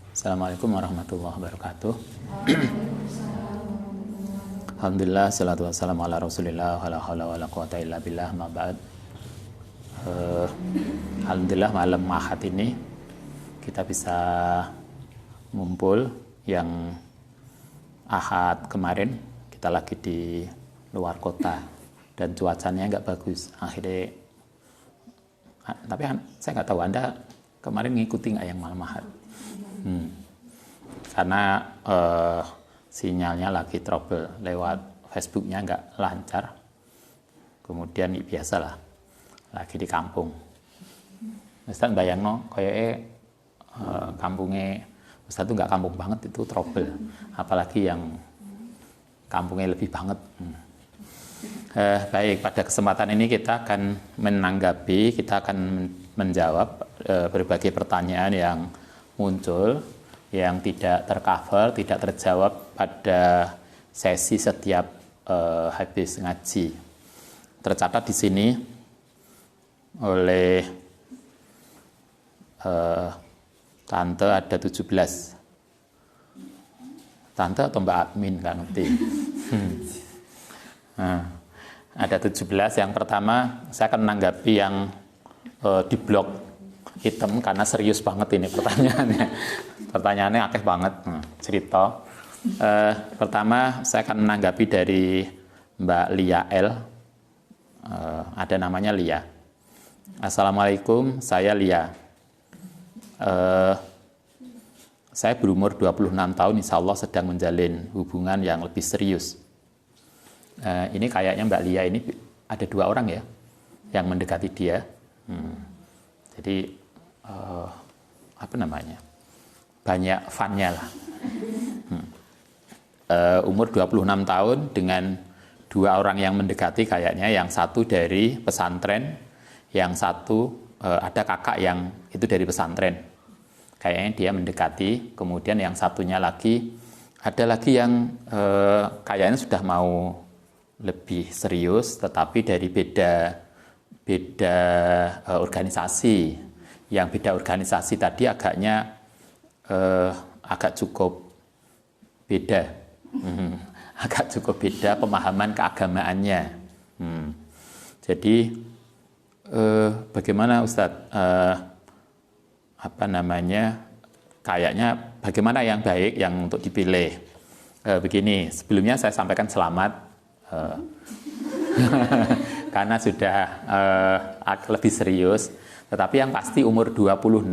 Assalamualaikum warahmatullahi wabarakatuh. Alhamdulillah, salatu wassalamu ala rasulillah, wala hawla wala quwata illa billah, ma ba'd. Alhamdulillah malam Ahad ini kita bisa ngumpul. Yang Ahad kemarin kita lagi di luar kota dan cuacanya nggak bagus. Akhirnya, tapi saya nggak tahu Anda kemarin ngikuti nggak yang malam Ahad? Karena sinyalnya lagi trouble, lewat Facebooknya nggak lancar. Kemudian biasalah lagi di kampung. Ustaz bayangno kayaknya kampungnya Ustaz itu nggak kampung banget, itu trouble. Apalagi yang kampungnya lebih banget. Baik, pada kesempatan ini kita akan menanggapi, kita akan menjawab berbagai pertanyaan yang muncul, yang tidak tercover, tidak terjawab pada sesi setiap habis ngaji. Tercatat di sini oleh Tante ada 17. Tante atau Mbak Admin, nggak ngerti. Ada 17. Yang pertama, saya akan menanggapi yang di blog hitam karena serius banget ini pertanyaannya. Pertanyaannya akeh banget. Cerita. Pertama, saya akan menanggapi dari Mbak Lia L. Ada namanya Lia. Assalamualaikum, saya Lia. Saya berumur 26 tahun, insya Allah sedang menjalin hubungan yang lebih serius. Ini kayaknya Mbak Lia ini ada 2 orang ya yang mendekati dia. Jadi apa namanya, banyak funnya lah. Umur 26 tahun dengan 2 orang yang mendekati kayaknya, yang satu dari pesantren, yang satu ada kakak yang itu dari pesantren. Kayaknya dia mendekati, kemudian yang satunya lagi, ada lagi yang kayaknya sudah mau lebih serius, tetapi dari beda organisasi. Yang beda organisasi tadi agaknya agak cukup beda, agak cukup beda pemahaman keagamaannya. Jadi bagaimana Ustadz? Kayaknya bagaimana yang baik yang untuk dipilih? Begini, sebelumnya saya sampaikan selamat karena sudah lebih serius. Tetapi yang pasti umur 26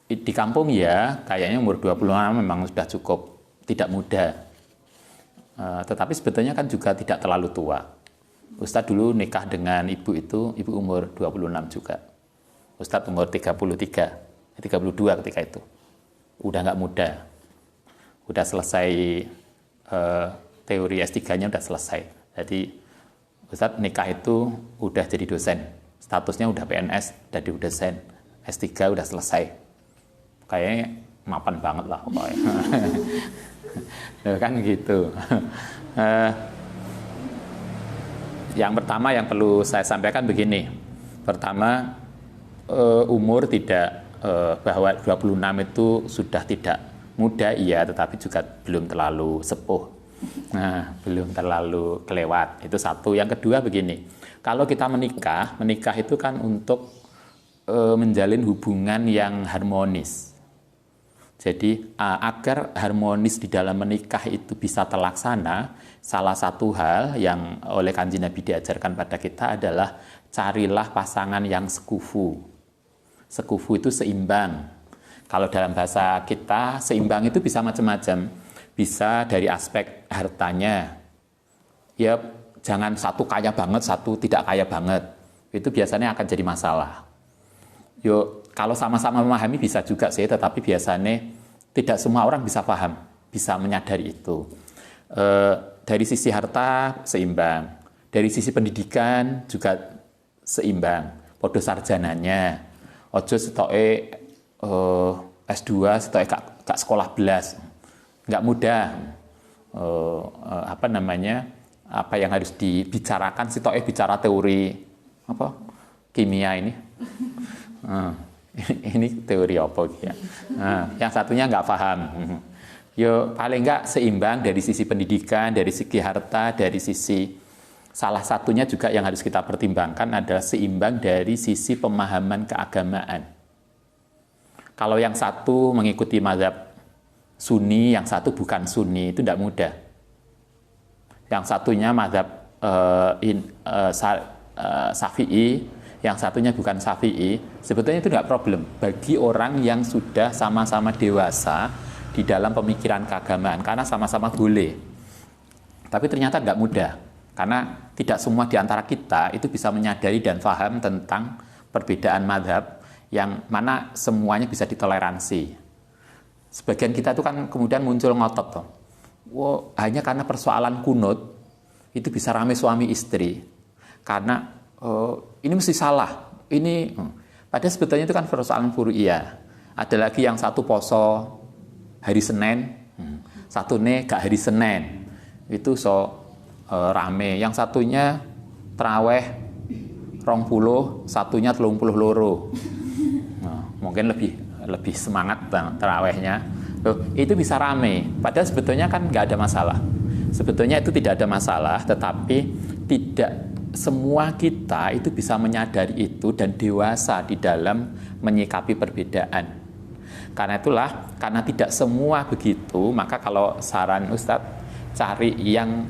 di kampung ya, kayaknya umur 26 memang sudah cukup tidak muda. Tetapi sebetulnya kan juga tidak terlalu tua. Ustadz dulu nikah dengan ibu umur 26 juga. Ustadz umur 32 ketika itu. Udah nggak muda. Udah selesai teori S3-nya udah selesai. Jadi Ustadz nikah itu udah jadi dosen. Statusnya udah PNS, jadi dosen. S3 udah selesai. Kayaknya mapan banget lah pokoknya. Kan gitu. Yang pertama yang perlu saya sampaikan begini. Pertama, umur tidak, bahwa 26 itu sudah tidak muda, iya, tetapi juga belum terlalu sepuh. Nah, belum terlalu kelewat. Itu satu. Yang kedua begini, kalau kita menikah itu kan untuk menjalin hubungan yang harmonis. Jadi agar harmonis di dalam menikah itu bisa terlaksana, salah satu hal yang oleh Kanjeng Nabi diajarkan pada kita adalah carilah pasangan yang sekufu. Sekufu itu seimbang. Kalau dalam bahasa kita, seimbang itu bisa macam-macam. Bisa dari aspek hartanya. Ya, jangan satu kaya banget, satu tidak kaya banget. Itu biasanya akan jadi masalah. Yuk, kalau sama-sama memahami bisa juga sih, tetapi biasanya tidak semua orang bisa paham, bisa menyadari itu. Dari sisi harta seimbang, dari sisi pendidikan juga seimbang. Podo sarjananya, ojo setoke S2, setoke gak sekolah belas, nggak mudah. Apa yang harus dibicarakan, setoke bicara teori apa kimia ini. Ini teori apa ya? Nah, yang satunya nggak paham. Yo paling nggak seimbang dari sisi pendidikan, dari segi harta, dari sisi salah satunya juga yang harus kita pertimbangkan adalah seimbang dari sisi pemahaman keagamaan. Kalau yang satu mengikuti mazhab Sunni, yang satu bukan Sunni, itu tidak mudah. Yang satunya mazhab Syafi'i, yang satunya bukan Syafi'i, sebetulnya itu tidak problem bagi orang yang sudah sama-sama dewasa di dalam pemikiran keagamaan, karena sama-sama boleh. Tapi ternyata tidak mudah, karena tidak semua di antara kita itu bisa menyadari dan paham tentang perbedaan mazhab yang mana semuanya bisa ditoleransi. Sebagian kita itu kan kemudian muncul ngotot toh. Wow, hanya karena persoalan kunut itu bisa rame suami istri, karena ini mesti salah. Ini padahal sebetulnya itu kan persoalan furu'iyah. Ada lagi yang satu poso hari Senin, satu nih gak hari Senin. Itu rame. Yang satunya traweh 20, satunya 32. Nah, mungkin lebih semangat terawihnya. Itu bisa rame. Padahal sebetulnya kan nggak ada masalah. Sebetulnya itu tidak ada masalah, tetapi tidak semua kita itu bisa menyadari itu dan dewasa di dalam menyikapi perbedaan. Karena itulah, karena tidak semua begitu, maka kalau saran Ustadz, cari yang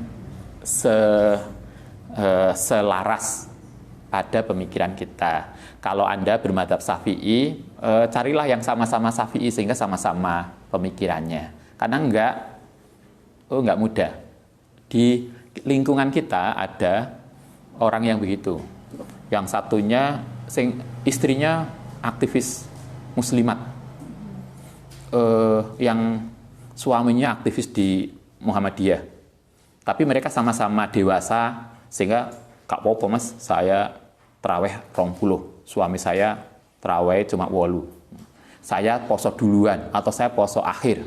selaras pada pemikiran kita. Kalau Anda bermadzhab Syafi'i, carilah yang sama-sama Syafi'i sehingga sama-sama pemikirannya. Karena enggak mudah. Di lingkungan kita ada orang yang begitu. Yang satunya istrinya aktivis muslimat, yang suaminya aktivis di Muhammadiyah. Tapi mereka sama-sama dewasa sehingga gak apa-apa mas, saya terawih 20, suami saya terawih cuma 8. Saya poso duluan atau saya poso akhir.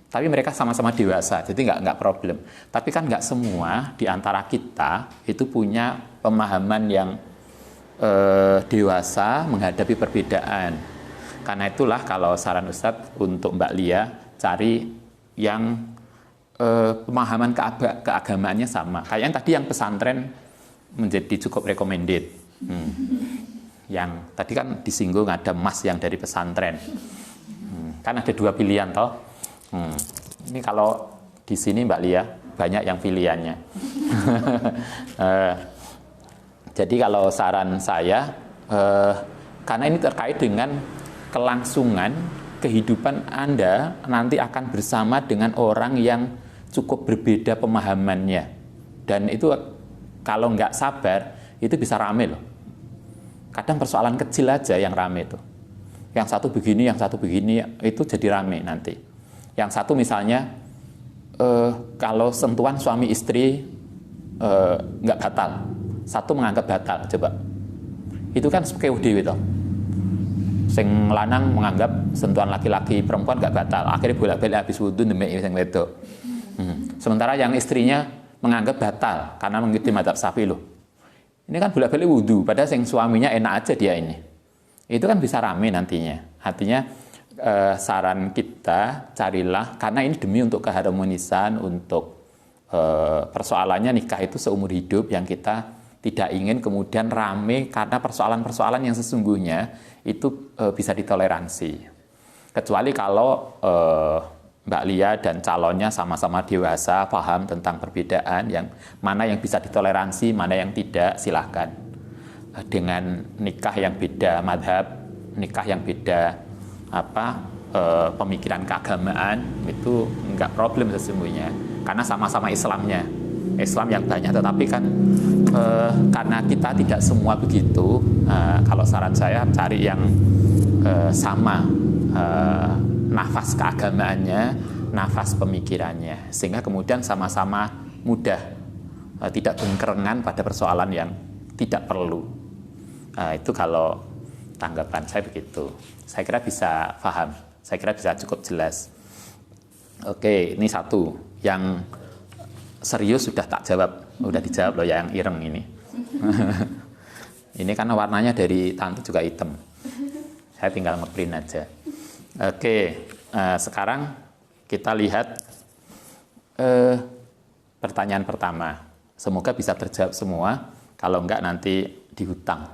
Tapi mereka sama-sama dewasa, jadi nggak problem. Tapi kan nggak semua di antara kita itu punya pemahaman yang dewasa menghadapi perbedaan. Karena itulah kalau saran Ustadz untuk Mbak Lia, cari yang pemahaman keagamaannya sama. Kayak yang tadi yang pesantren menjadi cukup recommended. Yang tadi kan disinggung ada mas yang dari pesantren. Kan ada 2 pilihan toh. Ini kalau di sini Mbak Lia banyak yang pilihannya. Jadi kalau saran saya, karena ini terkait dengan kelangsungan kehidupan Anda nanti akan bersama dengan orang yang cukup berbeda pemahamannya, dan itu kalau nggak sabar itu bisa rame loh. Kadang persoalan kecil aja yang rame tuh. Yang satu begini, yang satu begini, itu jadi rame nanti. Yang satu misalnya, kalau sentuhan suami istri nggak batal, satu menganggap batal, coba. Itu kan kew dewe toh. Sing lanang menganggap sentuhan laki-laki perempuan nggak batal, akhirnya bolak-balik habis wudhu demi sing wedok. Sementara yang istrinya menganggap batal karena mengikuti madzhab Syafi'i loh. Ini kan bolak-balik wudhu, padahal sing suaminya enak aja dia ini. Itu kan bisa rame nantinya. Artinya saran kita carilah, karena ini demi untuk keharmonisan, untuk persoalannya nikah itu seumur hidup yang kita tidak ingin kemudian rame karena persoalan-persoalan yang sesungguhnya itu bisa ditoleransi. Kecuali kalau Mbak Lia dan calonnya sama-sama dewasa, paham tentang perbedaan, yang mana yang bisa ditoleransi, mana yang tidak, silahkan. Dengan nikah yang beda madhab, nikah yang beda pemikiran keagamaan, itu enggak problem sesungguhnya, karena sama-sama Islamnya, Islam yang banyak. Tetapi kan karena kita tidak semua begitu, kalau saran saya cari yang sama nafas keagamaannya, nafas pemikirannya, sehingga kemudian sama-sama mudah, tidak bengkerengan pada persoalan yang tidak perlu. Itu kalau tanggapan saya begitu. Saya kira bisa paham, saya kira bisa cukup jelas. Oke, ini satu yang serius sudah tak jawab, udah dijawab loh yang ireng ini. Ini karena warnanya dari tante juga hitam. Saya tinggal ngeprint aja. Oke, sekarang kita lihat pertanyaan pertama. Semoga bisa terjawab semua. Kalau enggak nanti dihutang.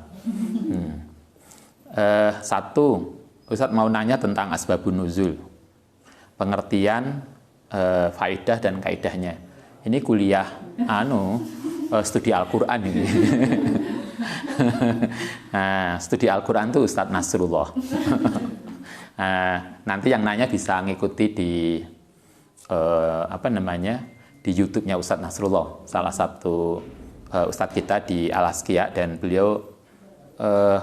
Satu, Ustadz mau nanya tentang asbabun nuzul. Pengertian faidah dan kaidahnya. Ini kuliah studi Al-Quran ini. Nah, studi Al-Quran itu Ustadz Nasrullah. Nanti yang nanya bisa ngikuti di di YouTube-nya Ustadz Nasrullah, salah satu Ustadz kita di Al-Asqiya, dan beliau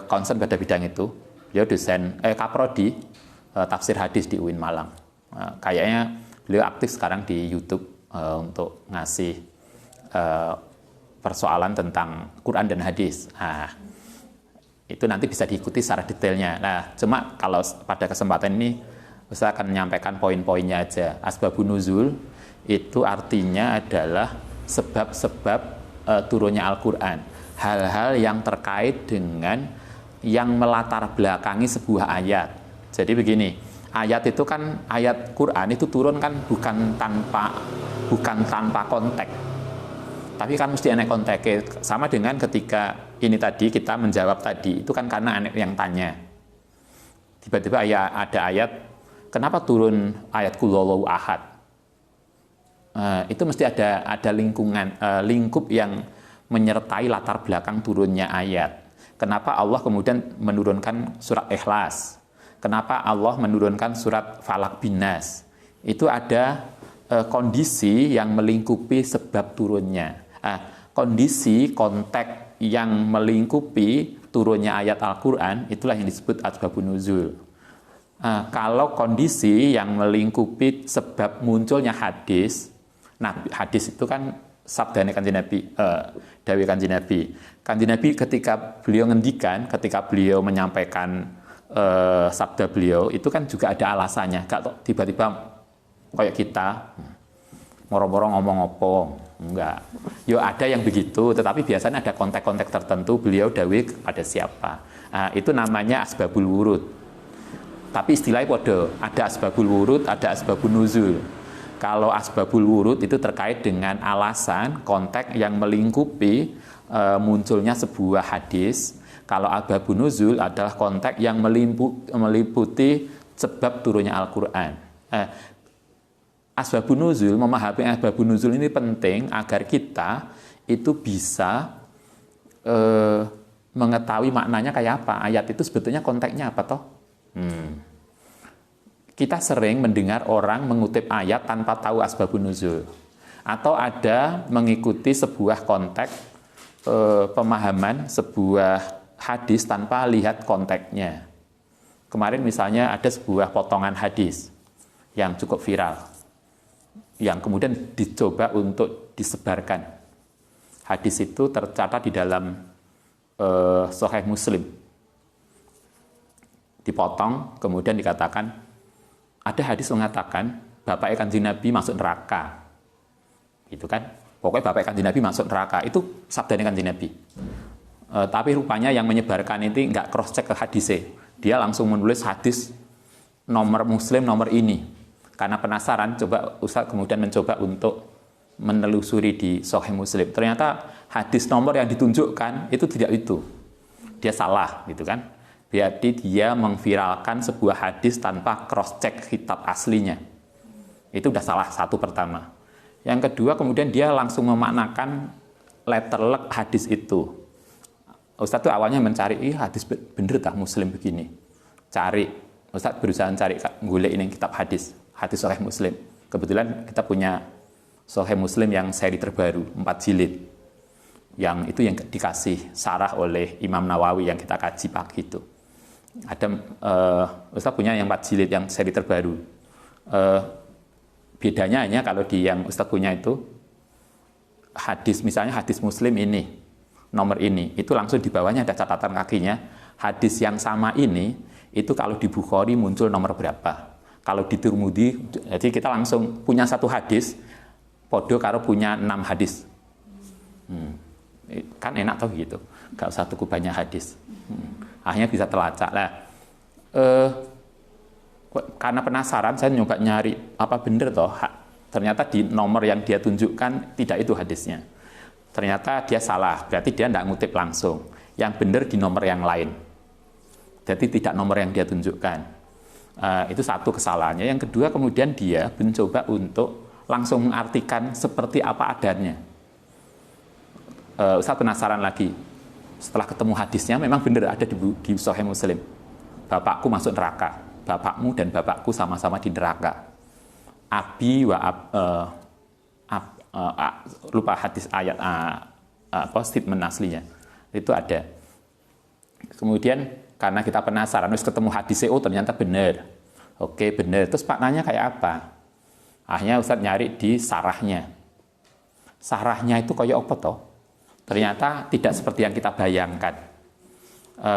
concern pada bidang itu. Beliau dosen kaprodi tafsir hadis di UIN Malang. Kayaknya beliau aktif sekarang di YouTube untuk ngasih persoalan tentang Quran dan hadis. Itu nanti bisa diikuti secara detailnya. Nah, cuma kalau pada kesempatan ini saya akan menyampaikan poin-poinnya aja. Asbabun nuzul itu artinya adalah sebab-sebab turunnya Al-Quran. Hal-hal yang terkait dengan yang melatar belakangi sebuah ayat. Jadi begini, ayat itu kan, ayat Quran itu turun kan bukan tanpa konteks. Tapi kan mesti ada konteksnya. Sama dengan ketika ini tadi kita menjawab tadi, itu kan karena anak yang tanya. Tiba-tiba ada ayat, kenapa turun ayat Qul huwallahu ahad? Itu mesti ada lingkup yang menyertai latar belakang turunnya ayat. Kenapa Allah kemudian menurunkan surat Ikhlas? Kenapa Allah menurunkan surat Falaq bin Nas? Itu ada kondisi yang melingkupi sebab turunnya. Kondisi, konteks yang melingkupi turunnya ayat Al-Quran, itulah yang disebut asbabun nuzul. Kalau kondisi yang melingkupi sebab munculnya hadis, nah hadis itu kan sabdanya Kanjeng Nabi, dawuh Kanjeng Nabi. Kanjeng Nabi ketika beliau ngendikan, ketika beliau menyampaikan sabda beliau, itu kan juga ada alasannya. Gak tiba-tiba kayak kita moro-moro ngomong opo, enggak. Yo ada yang begitu, tetapi biasanya ada konteks-konteks tertentu beliau dawuh kepada siapa. Itu namanya asbabul wurud. Tapi istilahnya podo, ada asbabul wurud, ada asbabun nuzul. Kalau asbabul wurud itu terkait dengan alasan, konteks yang melingkupi munculnya sebuah hadis. Kalau asbabun nuzul adalah konteks yang meliputi sebab turunnya Al-Quran. Asbabun nuzul, memahami asbabun nuzul ini penting agar kita itu bisa mengetahui maknanya kayak apa. Ayat itu sebetulnya konteksnya apa toh? Kita sering mendengar orang mengutip ayat tanpa tahu asbabun nuzul, atau ada mengikuti sebuah konteks pemahaman sebuah hadis tanpa lihat konteksnya. Kemarin misalnya ada sebuah potongan hadis yang cukup viral, yang kemudian dicoba untuk disebarkan. Hadis itu tercatat di dalam Sahih Muslim. Dipotong, kemudian dikatakan, ada hadis mengatakan, Bapak Kanjeng Nabi masuk neraka. Itu kan, pokoknya Bapak Kanjeng Nabi masuk neraka. Itu sabdanya Kanjeng Nabi. Tapi rupanya yang menyebarkan itu nggak cross-check ke hadisnya. Dia langsung menulis hadis nomor Muslim, nomor ini. Karena penasaran, Ustaz kemudian mencoba untuk menelusuri di Sahih Muslim. Ternyata hadis nomor yang ditunjukkan itu tidak itu. Dia salah, gitu kan. Berarti dia mengviralkan sebuah hadis tanpa cross-check kitab aslinya. Itu udah salah satu pertama. Yang kedua, kemudian dia langsung memaknakan letterlek hadis itu. Ustaz tuh awalnya mencari, hadis bener tak Muslim begini. Cari, Ustaz berusaha cari, golek ini kitab hadis Sahih Muslim. Kebetulan kita punya Sahih Muslim yang seri terbaru, 4 jilid. Yang itu yang dikasih sarah oleh Imam Nawawi yang kita kaji pagi itu. Ada Ustaz punya yang 4 jilid yang seri terbaru. Bedanya hanya kalau di yang Ustaz punya itu hadis, misalnya hadis Muslim ini, nomor ini, itu langsung di bawahnya ada catatan kakinya. Hadis yang sama ini, itu kalau di Bukhari muncul nomor berapa. Kalau di Tirmidzi, jadi kita langsung punya satu hadis, podo karo punya 6 hadis. Kan enak toh gitu, gak usah tuku banyak hadis. Akhirnya bisa terlacak lah. eh, karena penasaran saya nyoba nyari apa bener toh, ternyata di nomor yang dia tunjukkan tidak itu hadisnya. Ternyata dia salah, berarti dia tidak ngutip langsung. Yang benar di nomor yang lain. Jadi tidak nomor yang dia tunjukkan. Itu satu kesalahannya. Yang kedua, kemudian dia mencoba untuk langsung mengartikan seperti apa adanya. Saya penasaran lagi. Setelah ketemu hadisnya, memang benar ada di Sahih Muslim. Bapakku masuk neraka. Bapakmu dan bapakku sama-sama di neraka. Abi wa lupa hadis ayat statement aslinya itu ada. Kemudian karena kita penasaran, terus ketemu hadis ternyata benar. Oke, benar. Terus maknanya kayak apa? Akhirnya Ustadz nyari di sarahnya. Sarahnya itu kayak apa toh? Ternyata tidak seperti yang kita bayangkan.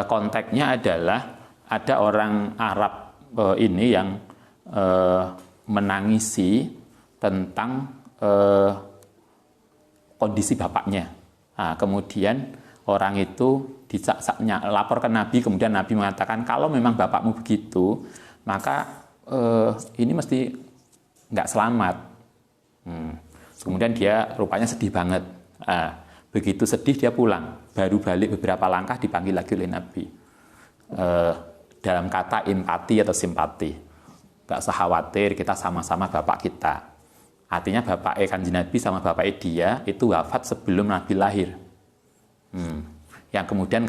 Konteksnya adalah ada orang Arab ini yang menangisi tentang kondisi bapaknya. Nah, kemudian orang itu lapor ke Nabi, kemudian Nabi mengatakan kalau memang bapakmu begitu, maka ini mesti nggak selamat. Kemudian dia rupanya sedih banget. Begitu sedih dia pulang, baru balik beberapa langkah dipanggil lagi oleh Nabi. Dalam kata empati atau simpati. Nggak usah khawatir, kita sama-sama bapak kita. Artinya bapak Kanjeng Nabi sama bapak dia itu wafat sebelum Nabi lahir. Yang kemudian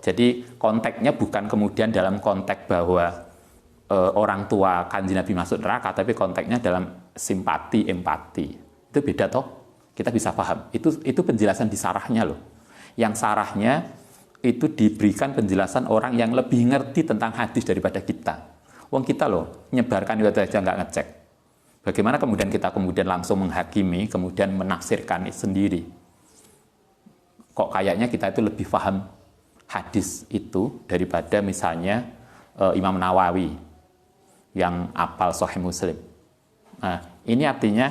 jadi konteksnya bukan kemudian dalam konteks bahwa orang tua Kanjeng Nabi masuk neraka, tapi konteksnya dalam simpati, empati. Itu beda toh? Kita bisa paham. Itu penjelasan di sarahnya loh. Yang sarahnya itu diberikan penjelasan orang yang lebih ngerti tentang hadis daripada kita. Wong kita loh nyebarkan itu aja nggak ngecek. Bagaimana kemudian kita langsung menghakimi, kemudian menafsirkan sendiri? Kok kayaknya kita itu lebih paham hadis itu daripada misalnya Imam Nawawi yang apal Sahih Muslim. Nah, ini artinya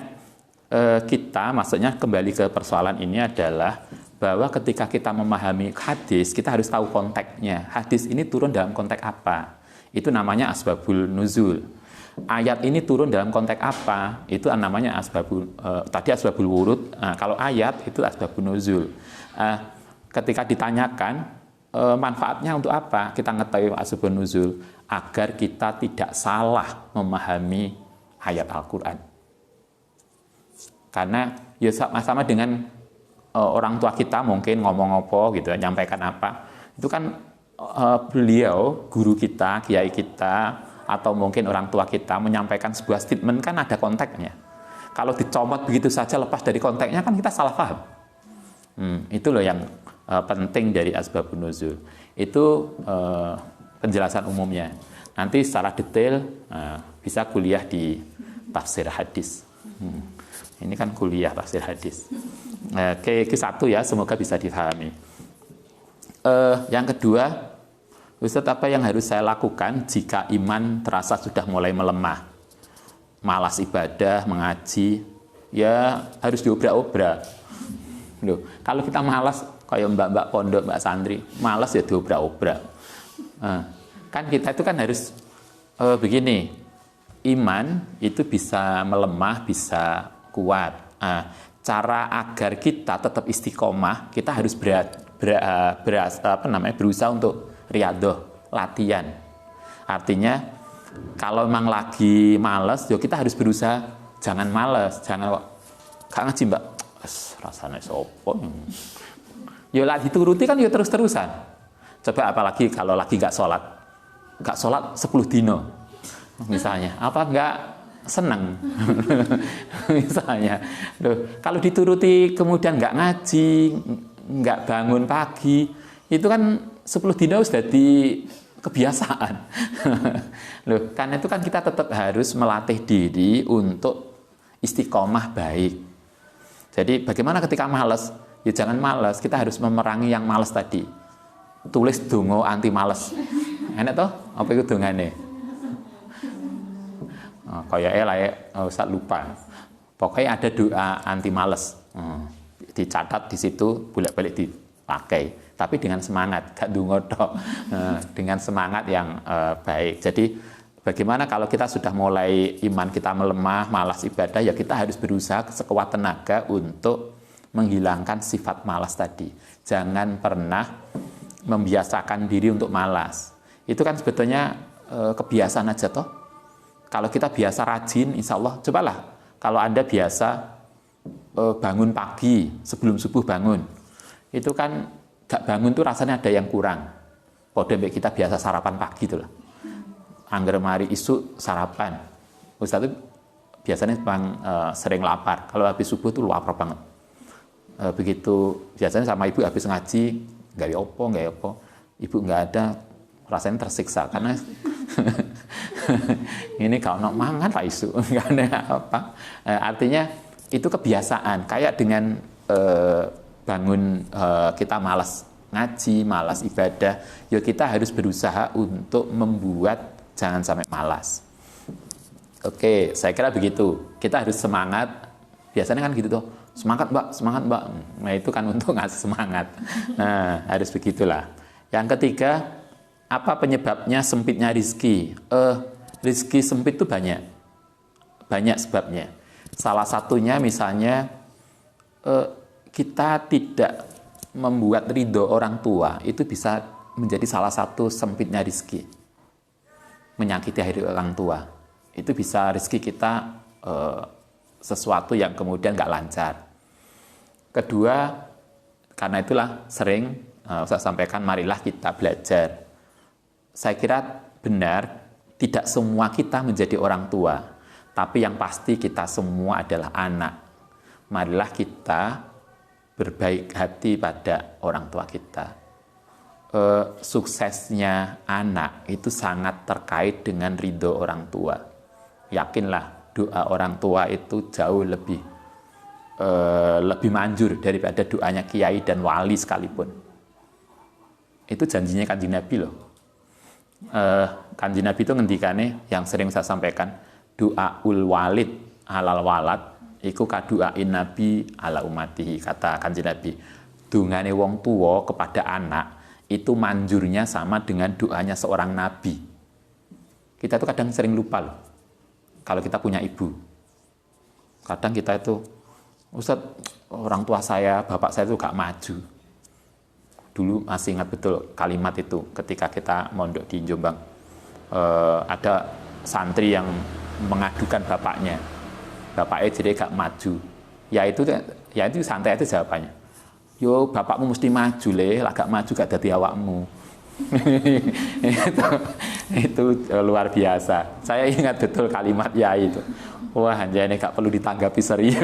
maksudnya kembali ke persoalan ini adalah bahwa ketika kita memahami hadis, kita harus tahu konteksnya. Hadis ini turun dalam konteks apa? Itu namanya asbabul nuzul. Ayat ini turun dalam konteks apa? Itu namanya tadi asbabul wurud. Kalau ayat itu asbabun nuzul. Ketika ditanyakan manfaatnya untuk apa? Kita ngetahui asbabun nuzul agar kita tidak salah memahami ayat Al-Qur'an. Karena ya sama dengan orang tua kita mungkin ngomong apa gitu, nyampaikan apa. Itu kan beliau, guru kita, kiai kita, atau mungkin orang tua kita menyampaikan sebuah statement kan ada konteksnya. Kalau dicomot begitu saja lepas dari konteksnya kan kita salah paham. Itu loh yang penting dari asbabun nuzul. Itu penjelasan umumnya. Nanti secara detail bisa kuliah di tafsir hadis. Ini kan kuliah tafsir hadis. Ke satu ya, semoga bisa dipahami. Yang kedua, Ustadz, apa yang harus saya lakukan jika iman terasa sudah mulai melemah? Malas ibadah, mengaji, ya harus diobrak-obrak. Loh, kalau kita malas, kayak mbak-mbak pondok, mbak santri, malas ya diobrak-obrak. Kan kita itu kan harus begini, iman itu bisa melemah, bisa kuat. Cara agar kita tetap istiqomah, kita harus berusaha untuk riyadhah, latihan. Artinya kalau memang lagi malas, ya kita harus berusaha jangan malas, jangan gak ngaji mbak, rasanya sopo. Ya lagi turuti kan ya terus-terusan. Coba apalagi kalau lagi gak sholat 10 dino misalnya, apa nggak seneng misalnya. Loh, kalau dituruti kemudian nggak ngaji, nggak bangun pagi, itu kan 10 dino sudah jadi kebiasaan. Loh, karena itu kan kita tetap harus melatih diri untuk istiqomah baik. Jadi bagaimana ketika malas? Ya jangan malas, kita harus memerangi yang malas tadi. Tulis donga anti malas. Enak toh? Apa itu dongane? Kayaknya lah ya, Ustaz lupa. Pokoknya ada doa anti malas. Dicatat di situ, bolak-balik dipakai. tapi dengan semangat, gak dungo tok. Dengan semangat yang baik. Jadi bagaimana kalau kita sudah mulai iman kita melemah, malas ibadah, ya kita harus berusaha sekuat tenaga untuk menghilangkan sifat malas tadi. Jangan pernah membiasakan diri untuk malas. Itu kan sebetulnya kebiasaan aja toh. Kalau kita biasa rajin, insya Allah, cobalah kalau Anda biasa bangun pagi, sebelum subuh bangun, itu kan gak bangun tuh rasanya ada yang kurang. Pada kita biasa sarapan pagi itu lah. Angger mari isu sarapan. Ustaz itu biasanya bang sering lapar. Kalau habis subuh tuh lapar banget. Begitu biasanya sama ibu habis ngaji, nggak apa, ibu nggak ada, rasanya tersiksa karena ini kalau nak mangan pak isu nggak ada apa. Artinya itu kebiasaan. Kayak dengan bangun kita malas ngaji, malas ibadah, ya kita harus berusaha untuk membuat jangan sampai malas. Oke, saya kira begitu. Kita harus semangat. Biasanya kan gitu tuh, semangat mbak. Nah itu kan untuk ngasih semangat. Nah harus begitulah. Yang ketiga, apa penyebabnya sempitnya rizki? Rizki sempit itu banyak sebabnya. Salah satunya misalnya kita tidak membuat ridho orang tua, itu bisa menjadi salah satu sempitnya rizki. Menyakiti hati orang tua, itu bisa rizki kita sesuatu yang kemudian nggak lancar. Kedua, karena itulah sering saya sampaikan, marilah kita belajar. Saya kira benar, tidak semua kita menjadi orang tua, tapi yang pasti kita semua adalah anak. Marilah kita berbaik hati pada orang tua kita. Suksesnya anak itu sangat terkait dengan ridho orang tua. Yakinlah, doa orang tua itu jauh lebih manjur daripada doanya kiai dan wali sekalipun. Itu janjinya Kanjeng Nabi loh. Kanjeng Nabi itu ngendikane yang sering saya sampaikan, doaul walid alal walad iku kaduain Nabi ala umatihi, kata Kanjeng Nabi. Dungane wong tua kepada anak itu manjurnya sama dengan doanya seorang nabi. Kita tuh kadang sering lupa loh. Kalau kita punya ibu, kadang kita itu, Ustaz, orang tua saya, bapak saya itu gak maju. Dulu masih ingat betul kalimat itu ketika kita mondok di Jombang. Ada santri yang mengadukan bapaknya jadi gak maju. Ya itu santai itu jawabannya. Yo bapakmu mesti maju lah gak maju gak dadi awakmu. itu luar biasa. Saya ingat betul kalimat ya itu. Wah, anjay ini gak perlu ditanggapi serius.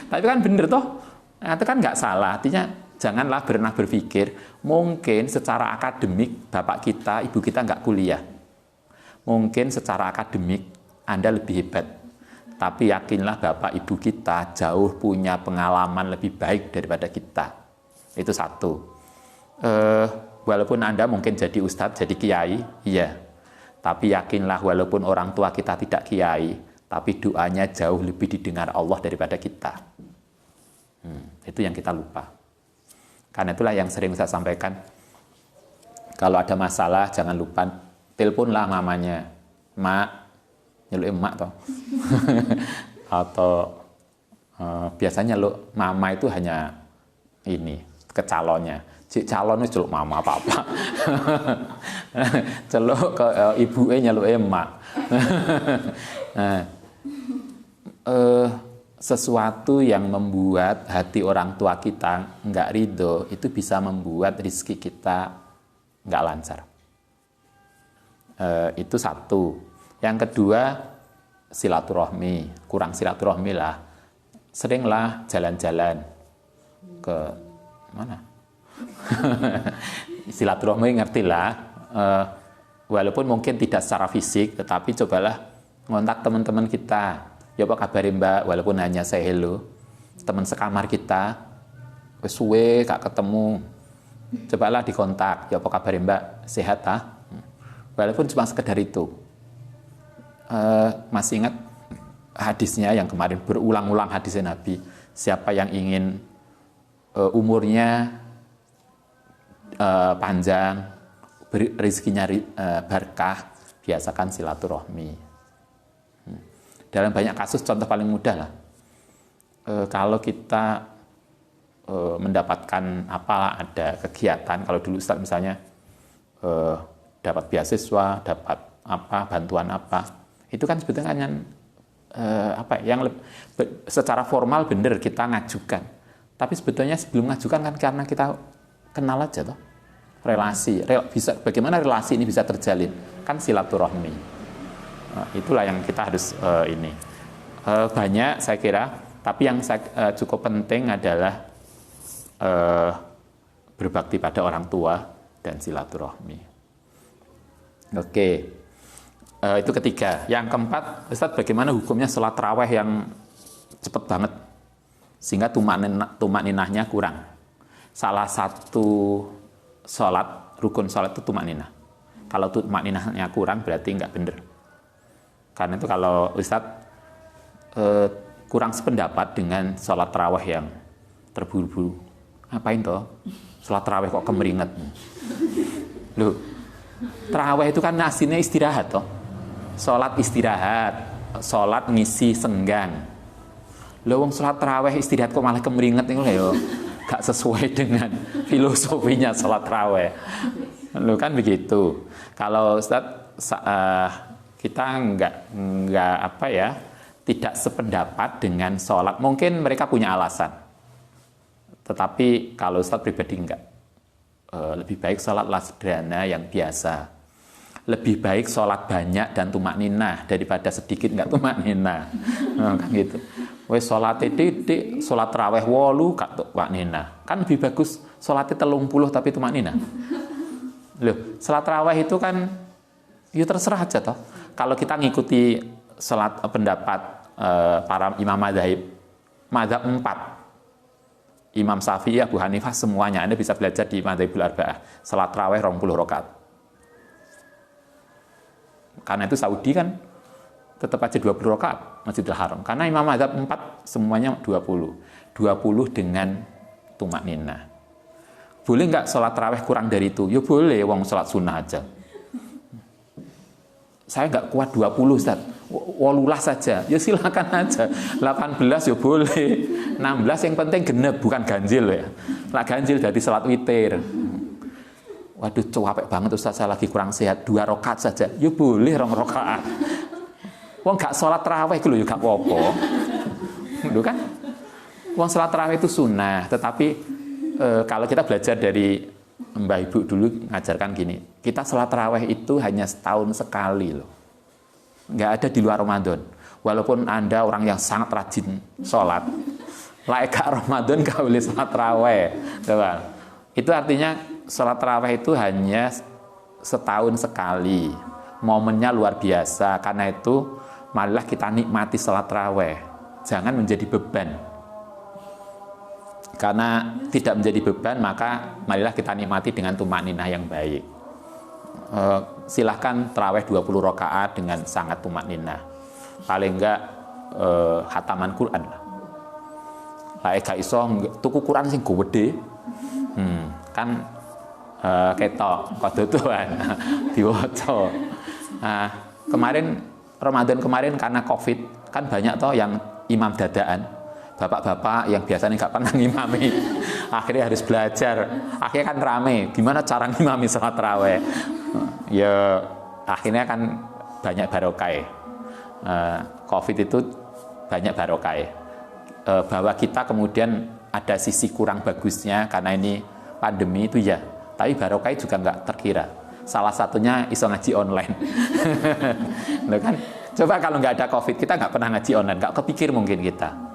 Tapi kan bener toh. Nah, itu kan gak salah. Artinya janganlah pernah berpikir mungkin secara akademik bapak kita, ibu kita gak kuliah. Mungkin secara akademik Anda lebih hebat. Tapi yakinlah bapak ibu kita jauh punya pengalaman lebih baik daripada kita. Itu satu. Walaupun Anda mungkin jadi ustadz, jadi kiai, iya. Tapi yakinlah walaupun orang tua kita tidak kiai, tapi doanya jauh lebih didengar Allah daripada kita. Itu yang kita lupa. Karena itulah yang sering saya sampaikan. Kalau ada masalah jangan lupa teleponlah mamanya. Mak, nyeluk emak toh. Atau biasanya lo mama itu hanya ini ke calonnya. Cik calon itu celuk mama apa-apa. Celuk ke ibunya nyeluk emak. Sesuatu yang membuat hati orang tua kita nggak ridho itu bisa membuat rezeki kita nggak lancar. Itu satu. Yang kedua, silaturahmi. Kurang silaturahmi lah. Seringlah jalan-jalan ke mana? Silaturahmi ngerti lah. Walaupun mungkin tidak secara fisik, tetapi cobalah ngontak teman-teman kita. Ya apa kabar mbak, walaupun hanya say hello. Teman sekamar kita, suwe gak ketemu. Cobalah dikontak, ya apa kabar mbak, sehat ah? Walaupun cuma sekedar itu. Masih ingat hadisnya yang kemarin berulang-ulang hadisnya Nabi, siapa yang ingin umurnya panjang, rezekinya berkah, biasakan silaturahmi. Dalam banyak kasus, contoh paling mudah lah, kalau kita mendapatkan ada kegiatan, kalau dulu Ustaz misalnya dapat beasiswa, dapat bantuan itu kan sebetulnya kan yang secara formal benar kita ngajukan, tapi sebetulnya sebelum ngajukan kan karena kita kenal aja toh, bisa bagaimana relasi ini bisa terjalin, kan silaturahmi. Itulah yang kita harus banyak saya kira, tapi yang cukup penting adalah berbakti pada orang tua dan silaturahmi. Oke. Itu ketiga. Yang keempat, Ustaz, bagaimana hukumnya sholat tarawih yang cepat banget sehingga tumakninahnya kurang? Salah satu rukun sholat itu tumakninah. Kalau tumakninahnya kurang berarti nggak benar. Karena itu kalau Ustadz kurang sependapat dengan sholat tarawih yang terburu-buru. Ngapain toh? Sholat tarawih kok kemeringet? Loh, tarawih itu kan aslinya istirahat toh. Sholat istirahat, sholat ngisi senggang. Loh, wong sholat tarawih istirahat kok malah kemeringet itu loh. Gak sesuai dengan filosofinya sholat tarawih. Loh kan begitu. Kalau Ustadz kita tidak sependapat dengan sholat. Mungkin mereka punya alasan, tetapi kalau Ustadz pribadi enggak. Lebih baik sholatlah sederhana yang biasa. Lebih baik sholat banyak dan tumakninah daripada sedikit enggak tumakninah. Kan gitu. Wes sholat titik, sholat tarawih 8 gak tumakninah. Kan lebih bagus sholatnya 30 tapi tumakninah. Loh, sholat tarawih itu kan ya terserah aja toh. Kalau kita ngikuti salat pendapat para imam madzhab 4, Imam Syafi'i, Abu Hanifah, semuanya Anda bisa belajar di Madzhabul Arba'ah. Salat tarawih 20 rakaat. Karena itu Saudi kan tetap aja 20 rakaat Masjidil Haram. Karena Imam Madzhab 4 semuanya 20 dengan tumakninah. Boleh nggak sholat tarawih kurang dari itu? Ya boleh, wong sholat sunnah aja. Saya nggak kuat 20 Ustaz, 18 saja, ya silakan aja. 18 ya boleh, 16 yang penting genep, bukan ganjil ya. Lah ganjil dari sholat witir. Waduh, capek banget Ustaz, saya lagi kurang sehat, 2 rakaat saja, ya boleh 2 rakaat. Wong nggak sholat tarawih itu loh, ya nggak apa-apa. Loh kan, wong sholat tarawih itu sunnah, tetapi kalau kita belajar dari Mbah Ibu dulu ngajarkan gini, kita sholat tarawih itu hanya setahun sekali loh, nggak ada di luar Ramadan. Walaupun Anda orang yang sangat rajin sholat, layak Ramadan nggak boleh sholat tarawih, itu artinya sholat tarawih itu hanya setahun sekali, momennya luar biasa. Karena itu marilah kita nikmati sholat tarawih, jangan menjadi beban. Karena tidak menjadi beban, maka marilah kita nikmati dengan tumakninah yang baik. Silahkan tarawih 20 rakaat dengan sangat tumakninah. Paling enggak khataman Quran lah. Lah gak iso tuku Quran sing gede. Kan ketok kododoan diwaca. Nah, kemarin Ramadan kemarin karena Covid kan banyak toh yang imam dadaan. Bapak-bapak yang biasanya nggak pernah ngimami, akhirnya harus belajar. Akhirnya kan rame, gimana cara ngimami sholat tarawih? Ya akhirnya kan banyak barokah. Covid itu banyak barokah. Bahwa kita kemudian ada sisi kurang bagusnya karena ini pandemi itu ya. Tapi barokah juga nggak terkira. Salah satunya iso ngaji online. Loh kan? Coba kalau nggak ada Covid, kita nggak pernah ngaji online, nggak kepikir mungkin kita.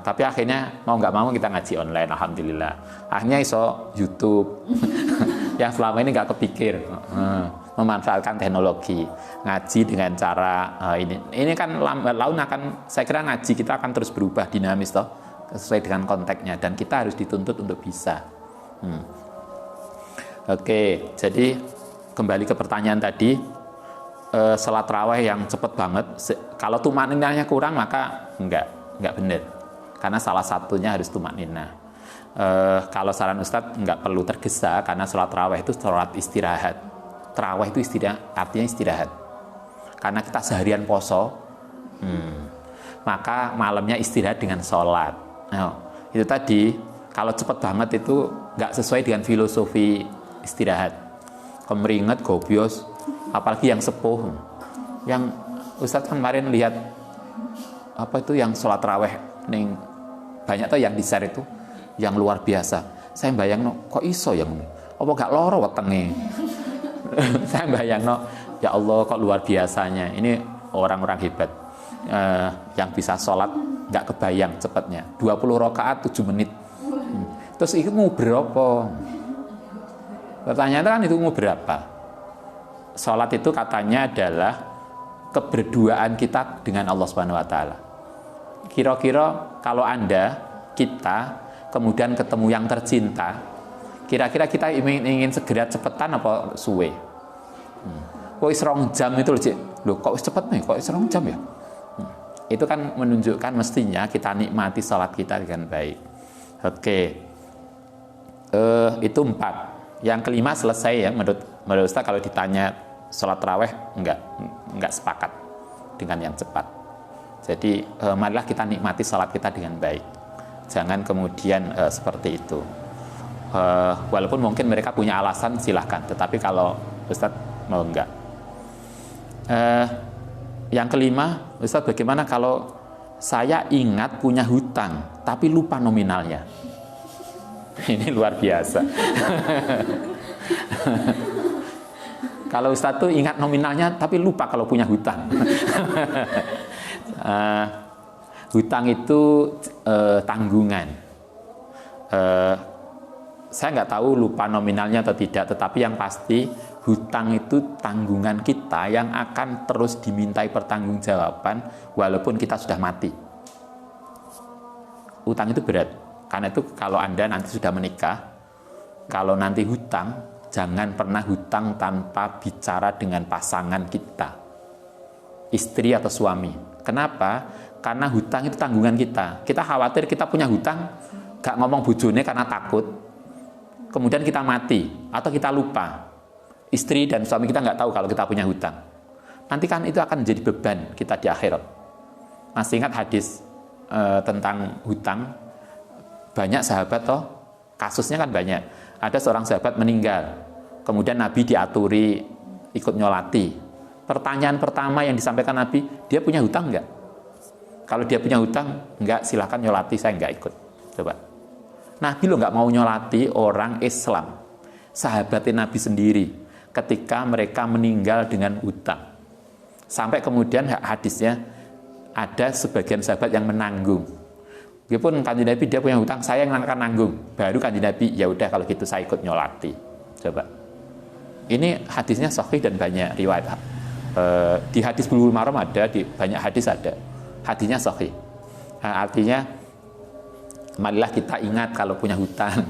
Tapi akhirnya mau nggak mau kita ngaji online, alhamdulillah. Akhirnya iso YouTube yang selama ini nggak kepikir, memanfaatkan teknologi ngaji dengan cara ini kan laun akan, saya kira ngaji kita akan terus berubah dinamis toh sesuai dengan konteksnya, dan kita harus dituntut untuk bisa. Oke, jadi kembali ke pertanyaan tadi, salat tarawih yang cepat banget, kalau tumakninahnya kurang maka enggak benar, karena salah satunya harus tumakninah. Kalau saran Ustadz nggak perlu tergesa karena sholat tarawih itu sholat istirahat. Tarawih itu artinya istirahat. Karena kita seharian poso, maka malamnya istirahat dengan sholat. Nah, itu tadi kalau cepet banget itu nggak sesuai dengan filosofi istirahat. Kemeringat, gobios, apalagi yang sepuh. Yang Ustadz kemarin lihat apa itu yang sholat tarawih ning banyak tuh yang di-share itu yang luar biasa. Saya bayang kok iso yang apa gak loro wetenge. Saya bayang ya Allah kok luar biasanya. Ini orang-orang hebat yang bisa sholat nggak kebayang cepatnya. 20 rakaat 7 menit. Terus itu mau berapa? Pertanyaan kan itu mau berapa? Sholat itu katanya adalah keberduaan kita dengan Allah Subhanahu Wa Taala. Kira-kira kalau kita kemudian ketemu yang tercinta, kira-kira kita ingin segera cepetan apa suwe? Kok serong jam itu loh, kok cepet nih, kok serong jam ya? Itu kan menunjukkan mestinya kita nikmati sholat kita dengan baik. Oke, itu 4. Yang kelima selesai ya, menurut Ustaz kalau ditanya sholat tarawih enggak sepakat dengan yang cepat. Jadi marilah kita nikmati sholat kita dengan baik. Jangan kemudian seperti itu. Walaupun mungkin mereka punya alasan silahkan, tetapi kalau Ustaz mau enggak. Yang kelima, Ustaz bagaimana kalau saya ingat punya hutang tapi lupa nominalnya? Ini luar biasa. Kalau Ustaz tuh ingat nominalnya tapi lupa kalau punya hutang. Hutang itu tanggungan. Saya nggak tahu lupa nominalnya atau tidak, tetapi yang pasti hutang itu tanggungan kita yang akan terus dimintai pertanggungjawaban walaupun kita sudah mati. Hutang itu berat. Karena itu kalau Anda nanti sudah menikah, kalau nanti hutang, jangan pernah hutang tanpa bicara dengan pasangan kita, istri atau suami. Kenapa? Karena hutang itu tanggungan kita. Kita khawatir kita punya hutang, gak ngomong bojone karena takut, kemudian kita mati atau kita lupa. Istri dan suami kita nggak tahu kalau kita punya hutang. Nanti kan itu akan menjadi beban kita di akhirat. Masih ingat hadis tentang hutang? Banyak sahabat toh, kasusnya kan banyak. Ada seorang sahabat meninggal, kemudian Nabi diaturi ikut nyolati. Pertanyaan pertama yang disampaikan Nabi, dia punya hutang nggak? Kalau dia punya hutang, nggak, silahkan nyolati, saya nggak ikut. Coba. Nabi lo nggak mau nyolati orang Islam, sahabatnya Nabi sendiri, ketika mereka meninggal dengan hutang. Sampai kemudian hadisnya ada sebagian sahabat yang menanggung. Meskipun Kanjeng Nabi dia punya hutang, saya yang akan nanggung. Baru Kanjeng Nabi, ya udah kalau gitu saya ikut nyolati. Coba. Ini hadisnya sahih dan banyak riwayat. Di hadis Bulughul Maram ada, di banyak hadis ada. Hadisnya sahih. Nah, artinya marilah kita ingat kalau punya hutang.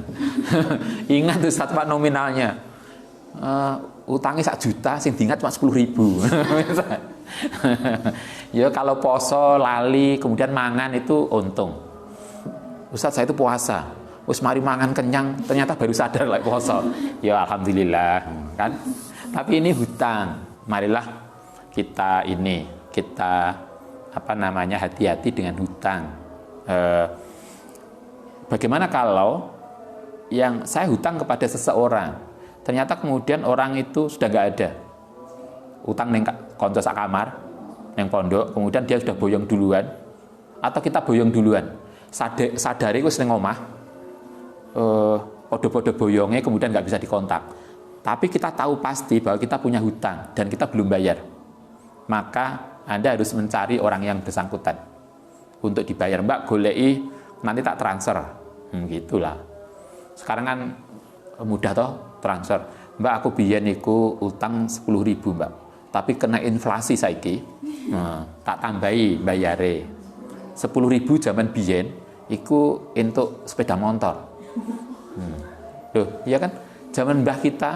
Ingat tuh Pak nominalnya. Utangnya 1 juta, sing diingat cuma 10.000. Ya kalau poso lali kemudian mangan itu untung. Ustaz saya itu puasa, wis mari mangan kenyang, ternyata baru sadar lagi poso. Ya alhamdulillah kan. Tapi ini hutang. Marilah kita hati-hati dengan hutang. Bagaimana kalau yang saya hutang kepada seseorang, ternyata kemudian orang itu sudah nggak ada, utang neng konco sak kamar, neng pondok, kemudian dia sudah boyong duluan, atau kita boyong duluan, sadari wis neng omah, podo-podo boyongnya kemudian nggak bisa dikontak, tapi kita tahu pasti bahwa kita punya hutang dan kita belum bayar, maka Anda harus mencari orang yang bersangkutan untuk dibayar. Mbak golei nanti tak transfer, gitulah. Sekarang kan mudah toh transfer. Mbak aku biyen niku utang 10.000 Mbak, tapi kena inflasi saiki, tak tambahi bayare 10.000 zaman biyen iku untuk sepeda motor. Loh, iya kan? Zaman mbah kita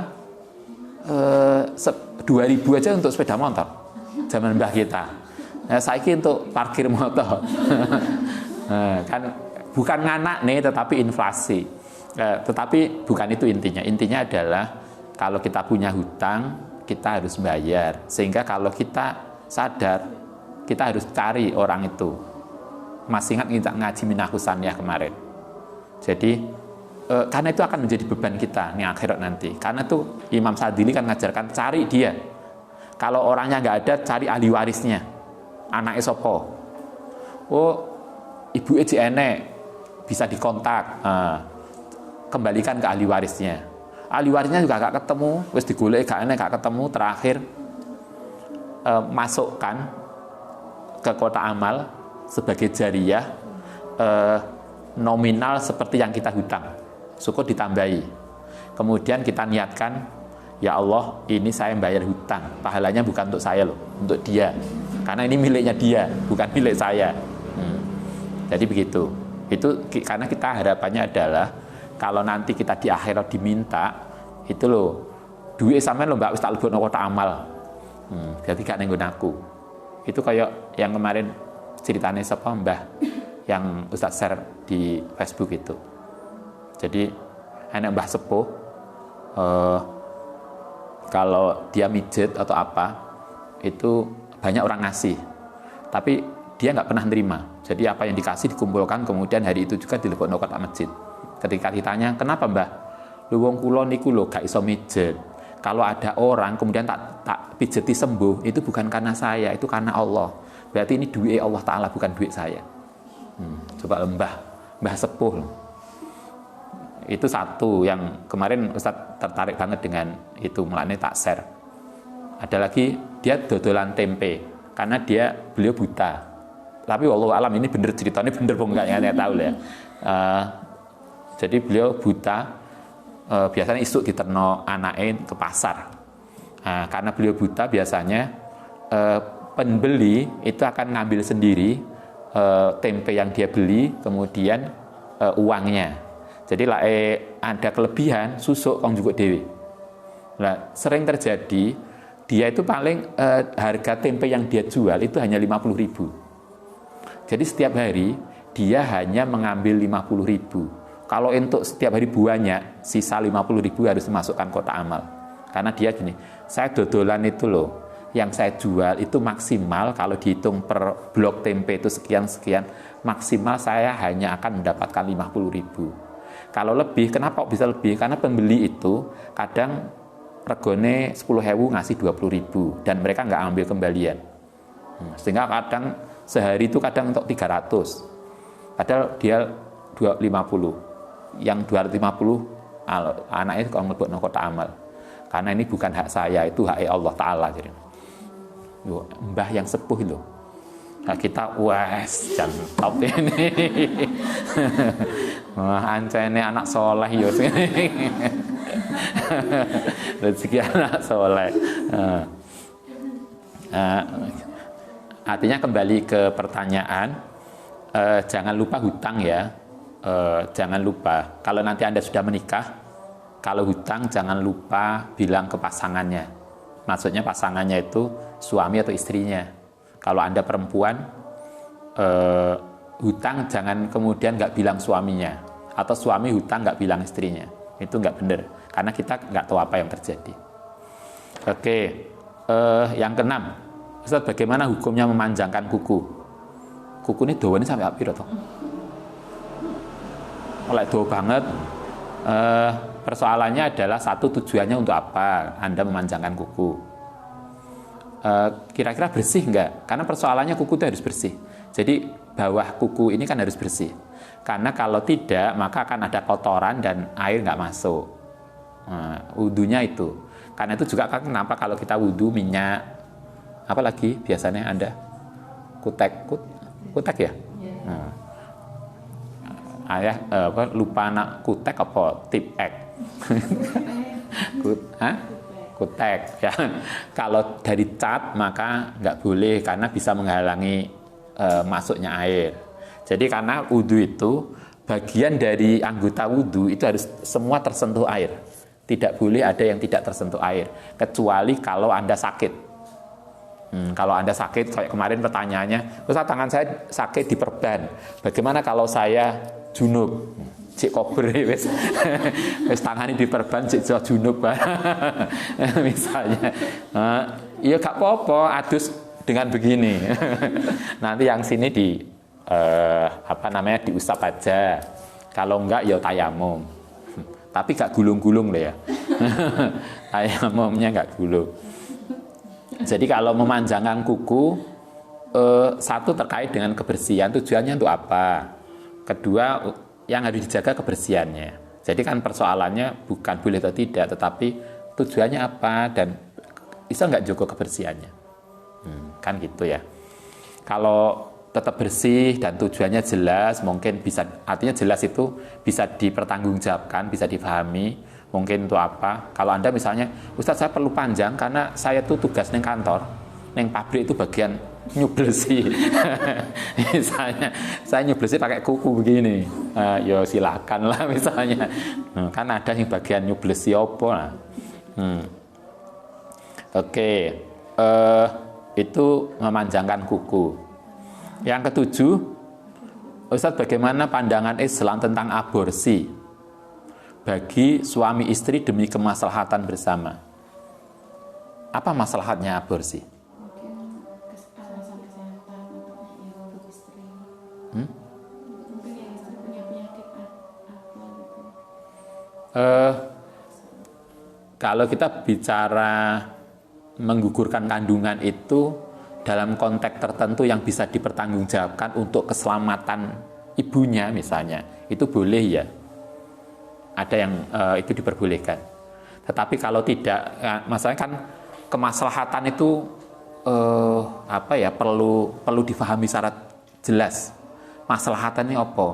2.000 aja untuk sepeda motor. Zaman mbah kita. Nah, saiki untuk parkir motor. Kan bukan nganak nih, tetapi inflasi. Tetapi bukan itu intinya. Intinya adalah kalau kita punya hutang, kita harus bayar. Sehingga kalau kita sadar, kita harus cari orang itu. Masih ingat kita ngaji Minahusaniyah kemarin. Jadi karena itu akan menjadi beban kita nih akhirat nanti. Karena tuh Imam Sadili kan ngajarkan cari dia. Kalau orangnya nggak ada, cari ahli warisnya. Anaknya sopo. Oh, ibu enek bisa dikontak. Kembalikan ke ahli warisnya. Ahli warisnya juga gak ketemu, wis digoleki gak ketemu, terakhir masukkan ke kotak amal sebagai jariyah nominal seperti yang kita hutang. Syukur ditambahi. Kemudian kita niatkan, ya Allah, ini saya bayar hutang. Pahalanya bukan untuk saya loh, untuk dia. Karena ini miliknya dia, bukan milik saya. Jadi begitu. Itu karena kita harapannya adalah kalau nanti kita di akhirat diminta, itu loh, duit sampean lo mbak wis tak lebokno kotak amal. Jadi gak nenggon aku. Itu kayak yang kemarin ceritanya siapa Mbah yang Ustaz share di Facebook itu. Jadi enak Mbah sepuh, kalau dia mijet atau apa, itu banyak orang ngasih, tapi dia nggak pernah nerima. Jadi apa yang dikasih dikumpulkan, kemudian hari itu juga dilebokno kotak masjid. Ketika ditanya, kenapa Mbah? Lu wong kula niku lho gak iso mijet. Kalau ada orang kemudian tak pijeti sembuh, itu bukan karena saya, itu karena Allah. Berarti ini duit Allah Ta'ala, bukan duit saya. Coba Mbah sepuh. Itu satu yang kemarin Ustadz tertarik banget dengan itu, mulanya tak share. Ada lagi, dia dodolan tempe karena beliau buta. Tapi wallahu alam ini bener ceritanya, bener apa enggak ya, saya tahu ya. Jadi beliau buta, biasanya isuk diterno anaknya ke pasar. Karena beliau buta, biasanya pembeli itu akan ngambil sendiri tempe yang dia beli, kemudian uangnya. Jadi lah ada kelebihan, susuk kong juga dewi. Nah, sering terjadi dia itu paling harga tempe yang dia jual itu hanya 50.000. Jadi setiap hari dia hanya mengambil 50.000. Kalau untuk setiap hari buahnya, sisa 50.000 harus dimasukkan kotak amal. Karena dia gini, saya dodolan itu loh, yang saya jual itu maksimal kalau dihitung per blok tempe itu sekian-sekian, maksimal saya hanya akan mendapatkan 50.000. Kalau lebih, kenapa bisa lebih? Karena pembeli itu kadang regone 10.000 ngasih 20.000 dan mereka nggak ambil kembalian. Sehingga kadang sehari itu kadang untuk 300. Padahal dia 250. Yang 250 anaknya kalau ngelebokno kotak amal. Karena ini bukan hak saya, itu hak Allah Ta'ala. Jadi, Mbah yang sepuh itu. Nah, kita wes jan top ini. Wah, ancene anak soleh yo sini. Rezeki anak soleh. Artinya kembali ke pertanyaan, jangan lupa hutang ya. Jangan lupa. Kalau nanti Anda sudah menikah, kalau hutang jangan lupa bilang ke pasangannya. Maksudnya pasangannya itu suami atau istrinya. Kalau Anda perempuan, hutang jangan kemudian nggak bilang suaminya, atau suami hutang nggak bilang istrinya. Itu nggak benar, karena kita nggak tahu apa yang terjadi. Oke, yang keenam, Ustaz, bagaimana hukumnya memanjangkan kuku? Kuku ini dawane sampai apa toh? Oleh dawa banget. Persoalannya adalah satu, tujuannya untuk apa Anda memanjangkan kuku? Kira-kira bersih enggak? Karena persoalannya kuku itu harus bersih. Jadi bawah kuku ini kan harus bersih. Karena kalau tidak, maka akan ada kotoran dan air nggak masuk. Wudunya itu. Karena itu juga kan kenapa kalau kita wudu minyak, apa lagi biasanya Anda? Kutek ya? Ayah lupa anak kutek apa tip ek? Kutek ya. Kalau dari cat maka nggak boleh karena bisa menghalangi masuknya air. Jadi karena wudhu itu bagian dari anggota wudhu itu harus semua tersentuh air. Tidak boleh ada yang tidak tersentuh air kecuali kalau Anda sakit. Kalau Anda sakit, kayak kemarin pertanyaannya, Ustaz tangan saya sakit diperban. Bagaimana kalau saya junub? cek kober wis wis tangani diperban cek junub misalnya. Ya gak apa-apa adus dengan begini. Nanti yang sini diusap aja. Kalau enggak ya tayamum. Tapi gak gulung-gulung loh ya. Tayamumnya gak gulung. Jadi kalau memanjangkan kuku, satu terkait dengan kebersihan, tujuannya untuk apa? Kedua, yang harus dijaga kebersihannya. Jadi kan persoalannya bukan boleh atau tidak, tetapi tujuannya apa dan bisa nggak jaga kebersihannya. Kan gitu ya. Kalau tetap bersih dan tujuannya jelas, mungkin bisa, artinya jelas itu bisa dipertanggungjawabkan, bisa difahami, mungkin untuk apa. Kalau Anda misalnya, Ustadz saya perlu panjang karena saya tuh tugas neng kantor, neng pabrik itu bagian nyublesi. Misalnya, saya nyublesi pakai kuku begini, ya silakan lah misalnya. Kan ada yang bagian nyublesi apa lah. Oke, itu memanjangkan kuku. Yang ketujuh, Ustadz bagaimana pandangan Islam tentang aborsi bagi suami istri demi kemaslahatan bersama? Apa maslahatnya aborsi? Kalau kita bicara menggugurkan kandungan itu dalam konteks tertentu yang bisa dipertanggungjawabkan untuk keselamatan ibunya misalnya, itu boleh ya. Ada yang itu diperbolehkan. Tetapi kalau tidak, masalahnya kan kemaslahatan itu perlu difahami secara jelas. Maslahatannya apa?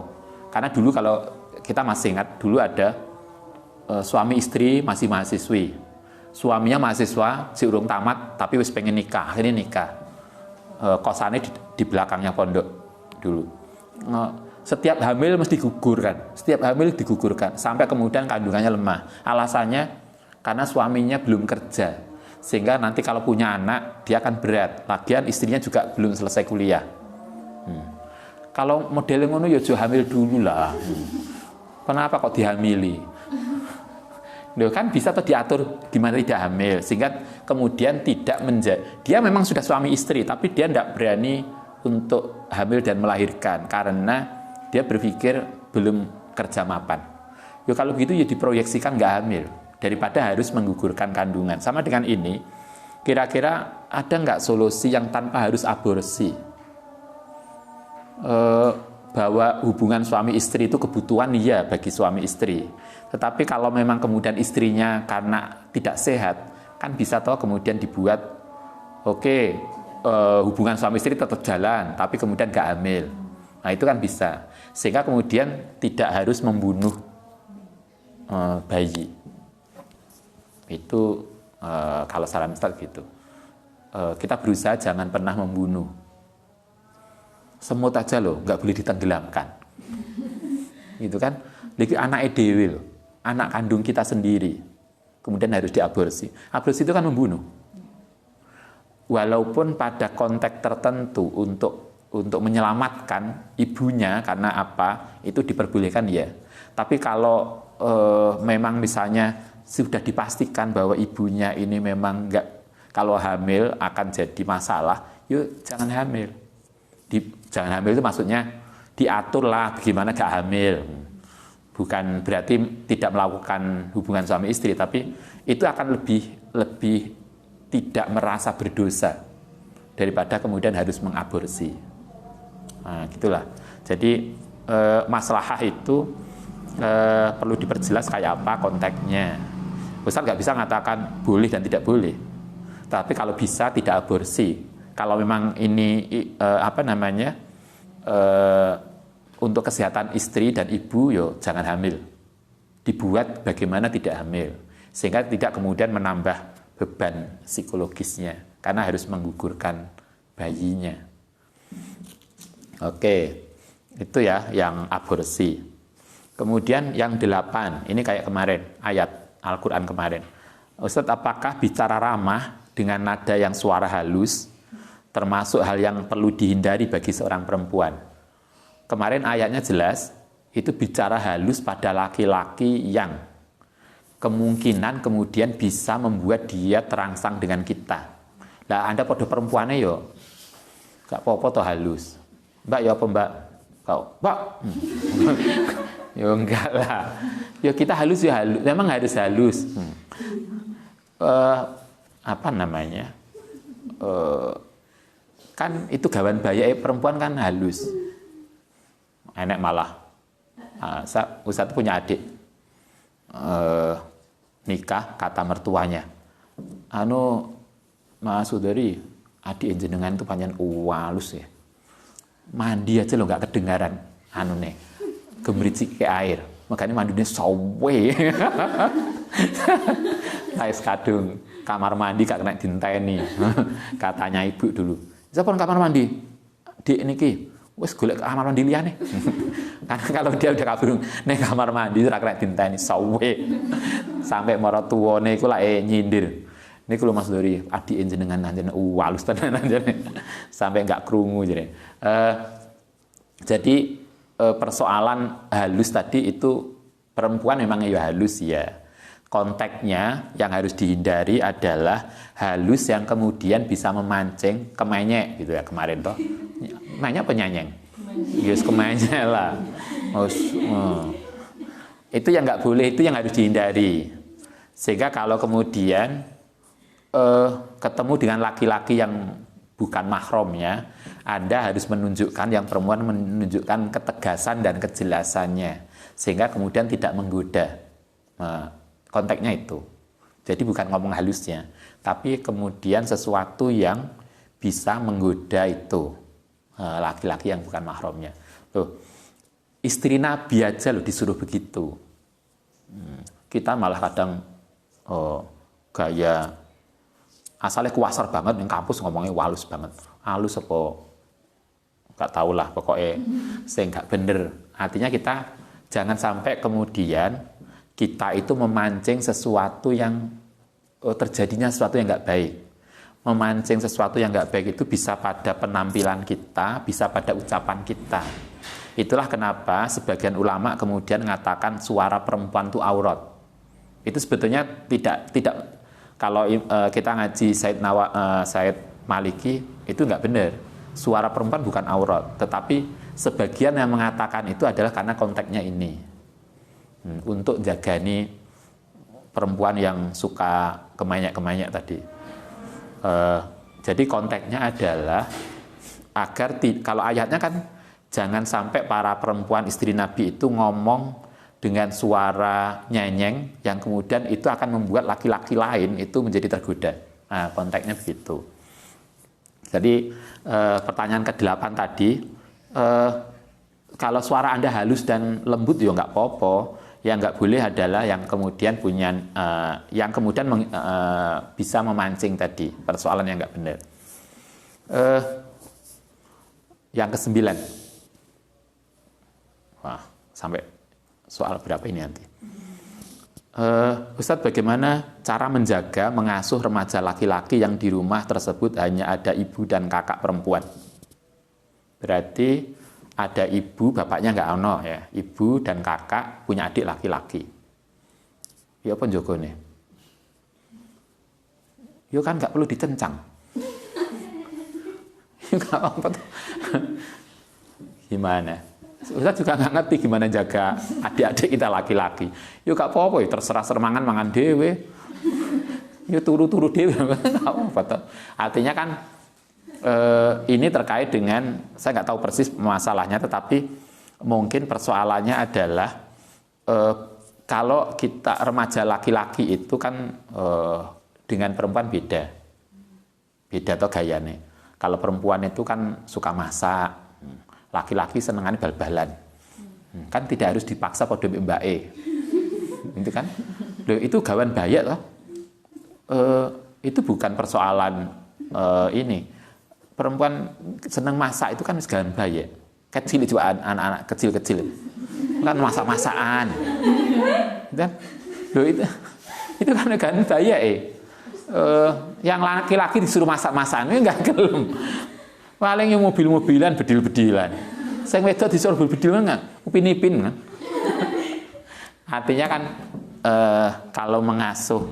Karena dulu kalau kita masih ingat, dulu ada suami istri masih mahasiswi. Suaminya mahasiswa, si urung tamat, tapi wis pengen nikah, akhirnya nikah. Kosannya di belakangnya pondok dulu. Setiap hamil mesti digugurkan, sampai kemudian kandungannya lemah. Alasannya karena suaminya belum kerja, sehingga nanti kalau punya anak dia akan berat. Lagian istrinya juga belum selesai kuliah. Kalau modelnya ngono ya hamil dulu lah. Kenapa kok dihamili? Loh, kan bisa tuh diatur gimana tidak hamil, sehingga kemudian tidak dia memang sudah suami istri, tapi dia tidak berani untuk hamil dan melahirkan karena dia berpikir belum kerja mapan. Yo kalau begitu ya diproyeksikan nggak hamil daripada harus menggugurkan kandungan. Sama dengan ini, kira-kira ada nggak solusi yang tanpa harus aborsi? Bahwa hubungan suami istri itu kebutuhan iya bagi suami istri. Tetapi kalau memang kemudian istrinya karena tidak sehat, kan bisa toh kemudian dibuat hubungan suami istri tetap jalan, tapi kemudian gak hamil. Nah itu kan bisa. Sehingga kemudian tidak harus membunuh bayi. Itu kalau saran Ustaz gitu. Kita berusaha jangan pernah membunuh. Semut aja loh, nggak boleh ditenggelamkan. Gitu kan? Lagi anak dewe loh, anak kandung kita sendiri. Kemudian harus diaborsi. Aborsi itu kan membunuh. Walaupun pada konteks tertentu untuk menyelamatkan ibunya karena apa, itu diperbolehkan ya. Tapi kalau memang misalnya sudah dipastikan bahwa ibunya ini memang nggak, kalau hamil akan jadi masalah, yuk jangan hamil. Jangan hamil itu maksudnya diaturlah bagaimana gak hamil. Bukan berarti tidak melakukan hubungan suami istri, tapi itu akan lebih tidak merasa berdosa daripada kemudian harus mengaborsi. Nah, gitulah. Jadi maslahah itu perlu diperjelas kayak apa konteksnya. Ustaz nggak bisa mengatakan boleh dan tidak boleh. Tapi kalau bisa tidak aborsi. Kalau memang ini untuk kesehatan istri dan ibu, yo jangan hamil. Dibuat bagaimana tidak hamil, sehingga tidak kemudian menambah beban psikologisnya, karena harus menggugurkan bayinya. Oke, itu ya yang aborsi. Kemudian yang 8, ini kayak kemarin, ayat Al-Quran kemarin. Ustadz, apakah bicara ramah dengan nada yang suara halus termasuk hal yang perlu dihindari bagi seorang perempuan? Kemarin ayatnya jelas, itu bicara halus pada laki-laki yang kemungkinan kemudian bisa membuat dia terangsang dengan kita. Lah Anda pada perempuannya yo gak apa-apa toh halus. Mbak ya apa Mbak? Kau, Mbak. Ya enggak lah. Ya kita halus ya halus. Memang harus halus. Apa namanya? Kan itu gawan bayak perempuan kan halus. Enak malah. Ustadz punya adik. Nikah kata mertuanya. Mas Sudari, adik jenengan itu panjang walus ya. Mandi aja lo nggak kedengaran gemericik ke air. Makanya mandinya sawe. Tais kadung kamar mandi gak kena dinteni. Katanya ibu dulu. Siapa kamar mandi? Dik niki. Wes golek kamar mandi liyane. Karena kalau dia udah kabur ning kamar mandi ora kena dinteni sawe. Sampai mara tuwane iku lak nyindir. Niku lho Mas Dori, adik jenengan anjen walus tenan anjen. Sampai enggak krungu jare. Jadi persoalan halus tadi itu perempuan memang ya halus ya. Konteksnya yang harus dihindari adalah halus yang kemudian bisa memancing kemenyek gitu ya kemarin toh. Namanya penyanyeng. Yes kemenyek lah. Itu yang nggak boleh, itu yang harus dihindari. Sehingga kalau kemudian ketemu dengan laki-laki yang bukan mahramnya, Anda harus menunjukkan, yang perempuan menunjukkan ketegasan dan kejelasannya, sehingga kemudian tidak menggoda. Konteksnya itu. Jadi bukan ngomong halusnya, tapi kemudian sesuatu yang bisa menggoda itu laki-laki yang bukan mahramnya. Loh, istri Nabi aja loh disuruh begitu. Kita malah kadang gaya asalnya kuasar banget, yang kampus ngomongnya walus banget. Halus apa? Gak tau lah, pokoknya saya nggak bener. Artinya kita jangan sampai kemudian kita itu memancing sesuatu yang terjadinya sesuatu yang nggak baik. Memancing sesuatu yang nggak baik itu bisa pada penampilan kita, bisa pada ucapan kita. Itulah kenapa sebagian ulama kemudian mengatakan suara perempuan itu aurat. Itu sebetulnya tidak kalau kita ngaji Said Maliki itu nggak benar. Suara perempuan bukan aurat, tetapi sebagian yang mengatakan itu adalah karena konteksnya ini. Untuk jagani perempuan yang suka kemanyak-kemanyak tadi. Jadi konteksnya adalah agar kalau ayatnya kan jangan sampai para perempuan istri Nabi itu ngomong dengan suara nyenyeng yang kemudian itu akan membuat laki-laki lain itu menjadi tergoda. Nah, konteksnya begitu. Jadi pertanyaan ke-8 tadi, kalau suara Anda halus dan lembut ya nggak apa-apa. Yang nggak boleh adalah yang kemudian punya, yang kemudian bisa memancing tadi persoalan yang nggak benar. Yang ke-9, wah sampai soal berapa ini nanti? Ustadz, bagaimana cara menjaga, mengasuh remaja laki-laki yang di rumah tersebut hanya ada ibu dan kakak perempuan? Berarti ada ibu, bapaknya nggak ono ya, ibu dan kakak punya adik laki-laki. Ya apa jogo nih? Ya kan nggak perlu dikencang. Ya nggak apa-apa. Gimana? Ustaz juga nggak ngerti gimana jaga adik-adik kita laki-laki. Yuk gak apa-apa, terserah sermangan mangan dewe. Yuk turu-turu dewe. Artinya kan ini terkait dengan, saya nggak tahu persis masalahnya, tetapi mungkin persoalannya adalah kalau kita remaja laki-laki itu kan dengan perempuan beda atau gayanya. Kalau perempuan itu kan suka masak. Laki-laki senengannya bal-balan. Kan tidak harus dipaksa pada mbake. Itu kan. Loh, itu gawan bayak toh. Itu bukan persoalan ini. Perempuan seneng masak itu kan gawan bayak. Kecil juga anak-anak kecil-kecil. Kan masak-masakan. Dan loh itu kan gawan bayak yang laki-laki disuruh masak-masakan itu enggak gelem. Paling yang mobil-mobilan, bedil-bedilan. Sing wedok disuruh berbedil kan upin-ipin kan. Artinya kan kalau mengasuh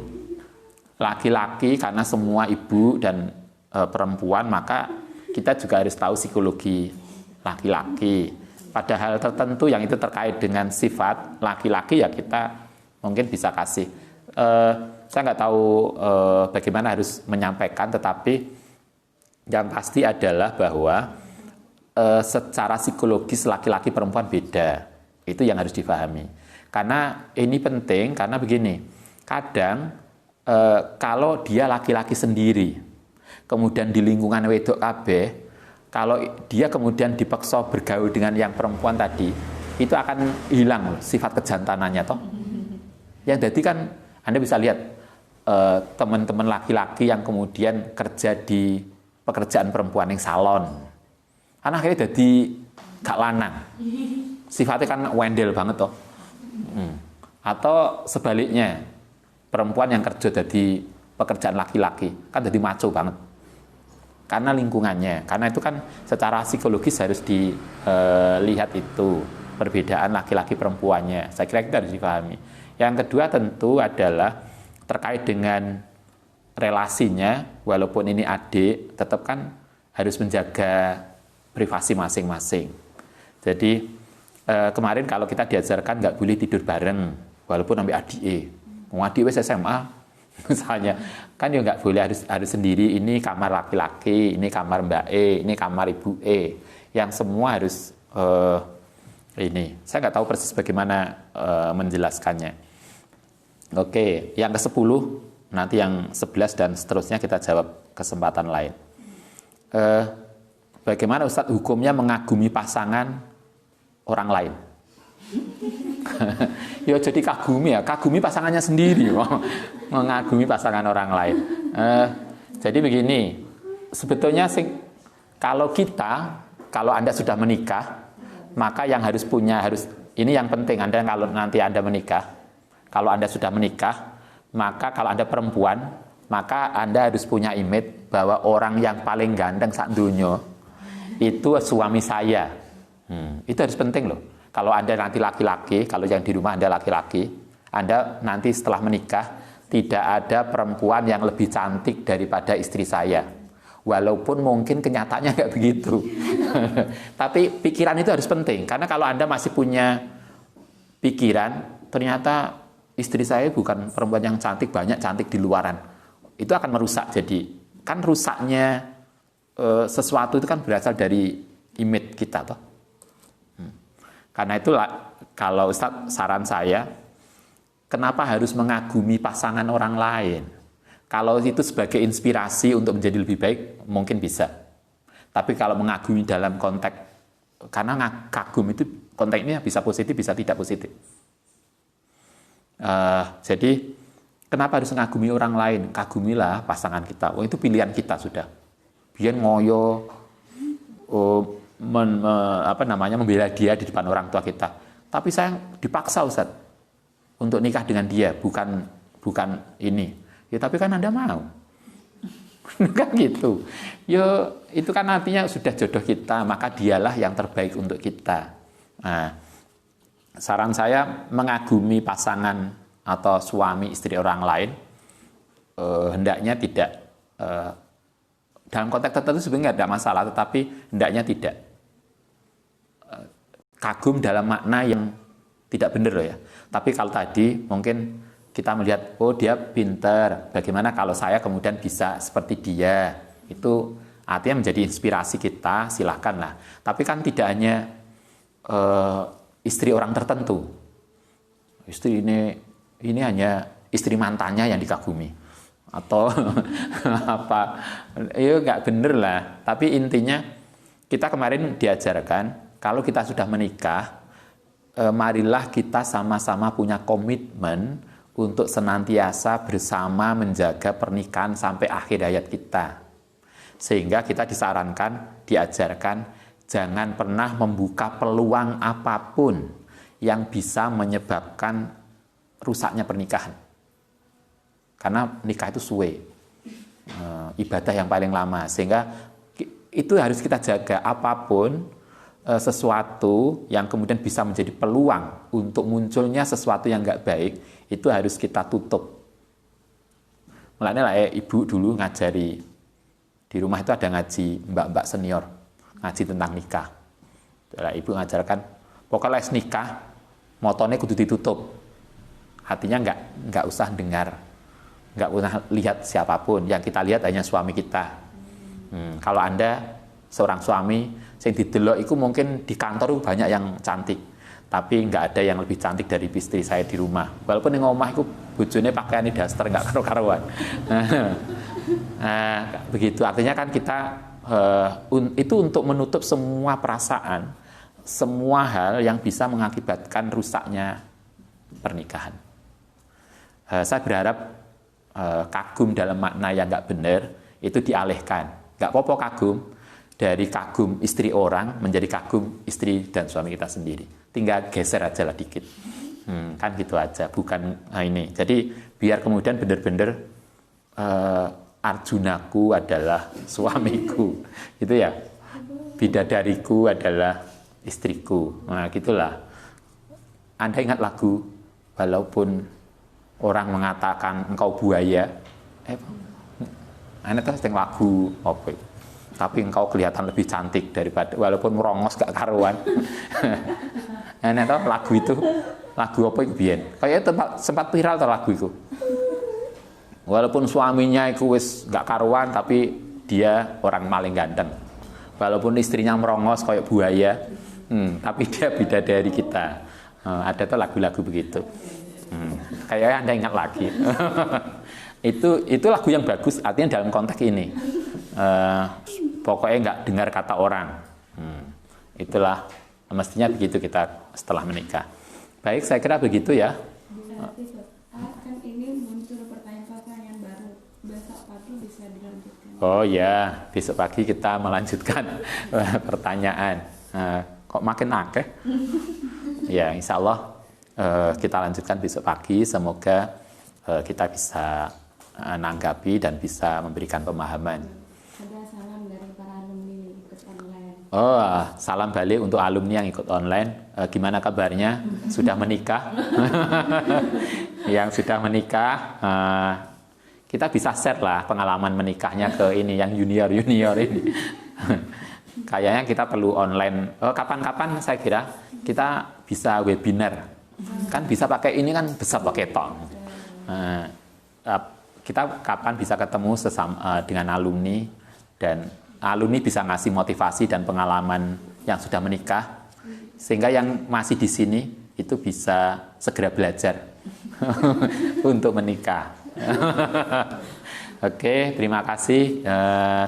laki-laki karena semua ibu dan perempuan, maka kita juga harus tahu psikologi laki-laki. Pada hal tertentu yang itu terkait dengan sifat laki-laki ya kita mungkin bisa kasih. Saya nggak tahu bagaimana harus menyampaikan, tetapi yang pasti adalah bahwa secara psikologis laki-laki perempuan beda. Itu yang harus difahami. Karena ini penting, karena begini, kadang kalau dia laki-laki sendiri, kemudian di lingkungan wedok kabeh, kalau dia kemudian dipaksa bergaul dengan yang perempuan tadi, itu akan hilang sifat kejantanannya toh. Yang jadi kan Anda bisa lihat teman-teman laki-laki yang kemudian kerja di pekerjaan perempuan yang salon, kan akhirnya jadi gak lanang, sifatnya kan wendel banget toh. Atau sebaliknya, perempuan yang kerja jadi pekerjaan laki-laki kan jadi maco banget karena lingkungannya. Karena itu kan secara psikologis harus dilihat itu perbedaan laki-laki perempuannya. Saya kira kita harus dipahami. Yang kedua tentu adalah terkait dengan relasinya, walaupun ini adik, tetap kan harus menjaga privasi masing-masing. Jadi kemarin kalau kita diajarkan nggak boleh tidur bareng, walaupun sampai adik, adik wes SMA, misalnya, kan ya nggak boleh, harus sendiri. Ini kamar laki-laki, ini kamar Mbak E, ini kamar Ibu E, yang semua harus ini. Saya nggak tahu persis bagaimana menjelaskannya. Oke, yang ke-10, nanti yang 11 dan seterusnya kita jawab kesempatan lain. Bagaimana Ustadz hukumnya mengagumi pasangan orang lain? Ya jadi kagumi pasangannya sendiri, mengagumi pasangan orang lain. Jadi begini, sebetulnya kalau Anda sudah menikah, maka yang harus ini yang penting. Anda kalau nanti Anda menikah, kalau Anda sudah menikah, maka kalau Anda perempuan, maka Anda harus punya image bahwa orang yang paling ganteng sak dunya itu suami saya. Itu harus penting loh. Kalau Anda nanti laki-laki, kalau yang di rumah Anda laki-laki, Anda nanti setelah menikah, tidak ada perempuan yang lebih cantik daripada istri saya. Walaupun mungkin kenyataannya nggak begitu. Tapi pikiran itu harus penting. Karena kalau Anda masih punya pikiran, ternyata istri saya bukan perempuan yang cantik, banyak cantik di luaran. Itu akan merusak. Jadi, kan rusaknya sesuatu itu kan berasal dari image kita toh. Karena itulah kalau Ustadz saran saya, kenapa harus mengagumi pasangan orang lain? Kalau itu sebagai inspirasi untuk menjadi lebih baik, mungkin bisa. Tapi kalau mengagumi dalam konteks, karena kagum itu konteksnya bisa positif, bisa tidak positif. Jadi kenapa harus mengagumi orang lain? Kagumilah pasangan kita. Itu pilihan kita sudah. Biar ngoyo, membela dia di depan orang tua kita. Tapi saya dipaksa Ustadz untuk nikah dengan dia, bukan ini. Ya tapi kan Anda mau. Kan gitu. Ya itu kan artinya sudah jodoh kita, maka dialah yang terbaik untuk kita. Nah, saran saya mengagumi pasangan atau suami istri orang lain hendaknya tidak dalam konteks tertentu sebenarnya tidak masalah, tetapi hendaknya tidak kagum dalam makna yang tidak benar loh ya. Tapi kalau tadi mungkin kita melihat, oh dia pinter, bagaimana kalau saya kemudian bisa seperti dia, itu artinya menjadi inspirasi kita, silahkanlah. Tapi kan tidak hanya istri orang tertentu, istri ini hanya istri mantannya yang dikagumi atau apa, ya nggak bener lah. Tapi intinya kita kemarin diajarkan kalau kita sudah menikah, marilah kita sama-sama punya komitmen untuk senantiasa bersama menjaga pernikahan sampai akhir hayat kita. Sehingga kita disarankan, diajarkan, jangan pernah membuka peluang apapun yang bisa menyebabkan rusaknya pernikahan. Karena nikah itu suwe, ibadah yang paling lama. Sehingga itu harus kita jaga apapun sesuatu yang kemudian bisa menjadi peluang untuk munculnya sesuatu yang nggak baik, itu harus kita tutup. Mulanya lah ibu dulu ngajari di rumah itu ada ngaji mbak-mbak senior, ngaji tentang nikah. Lah, ibu ngajarkan pokoknya les nikah motone kudu ditutup. Artinya nggak usah dengar, nggak usah lihat siapapun. Yang kita lihat hanya suami kita. Kalau Anda seorang suami, yang didelok itu mungkin di kantor banyak yang cantik, tapi nggak ada yang lebih cantik dari istri saya di rumah. Walaupun di rumah itu bojone pakaiannya daster nggak karu-karuan. Begitu. Artinya kan kita itu untuk menutup semua perasaan, semua hal yang bisa mengakibatkan rusaknya pernikahan. Saya berharap kagum dalam makna yang nggak benar itu dialihkan. Nggak apa-apa kagum, dari kagum istri orang menjadi kagum istri dan suami kita sendiri. Tinggal geser aja lah dikit. Kan gitu aja, bukan ini. Jadi biar kemudian benar-benar Arjunaku adalah suamiku. Gitu ya. Bidadariku adalah istriku. Nah, gitulah. Anda ingat lagu, walaupun orang mengatakan engkau buaya, Anda tahu lagu apa itu? Tapi engkau kelihatan lebih cantik daripada, walaupun merongos gak karuan. Enak tau lagu itu, lagu apa itu biyen? Kayaknya sempat viral tau lagu itu. Walaupun suaminya itu wis gak karuan, tapi dia orang paling ganteng. Walaupun istrinya merongos kayak buaya, tapi dia bidadari kita. Ada tuh lagu-lagu begitu. Kayaknya Anda ingat lagi. Itu lagu yang bagus, artinya dalam konteks ini. Pokoknya nggak dengar kata orang. Itulah mestinya begitu kita setelah menikah. Baik, saya kira begitu ya. Kan ini muncul pertanyaan-pertanyaan baru. Besok pagi bisa dilanjutkan. Oh ya, besok pagi kita melanjutkan pertanyaan. Kok makin akeh? Ya, insya Allah kita lanjutkan besok pagi. Semoga kita bisa menanggapi dan bisa memberikan pemahaman. Ada salam dari para alumni ikut online. Oh, salam balik untuk alumni yang ikut online. Gimana kabarnya? Sudah menikah? Yang sudah menikah, kita bisa share lah pengalaman menikahnya ke ini, yang junior ini. Kayaknya kita perlu online. Kapan-kapan saya kira kita bisa webinar. Kan bisa pakai ini kan, bisa pakai tong. Kita kapan bisa ketemu dengan alumni, dan alumni bisa ngasih motivasi dan pengalaman yang sudah menikah, sehingga yang masih di sini itu bisa segera belajar untuk menikah. Oke, terima kasih.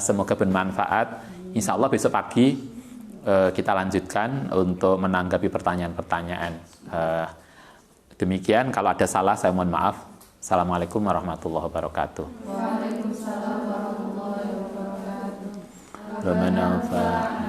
Semoga bermanfaat. Insya Allah besok pagi kita lanjutkan untuk menanggapi pertanyaan-pertanyaan. Demikian, kalau ada salah saya mohon maaf. Assalamualaikum warahmatullahi wabarakatuh. Waalaikumsalam warahmatullahi wabarakatuh. Bermanfaat.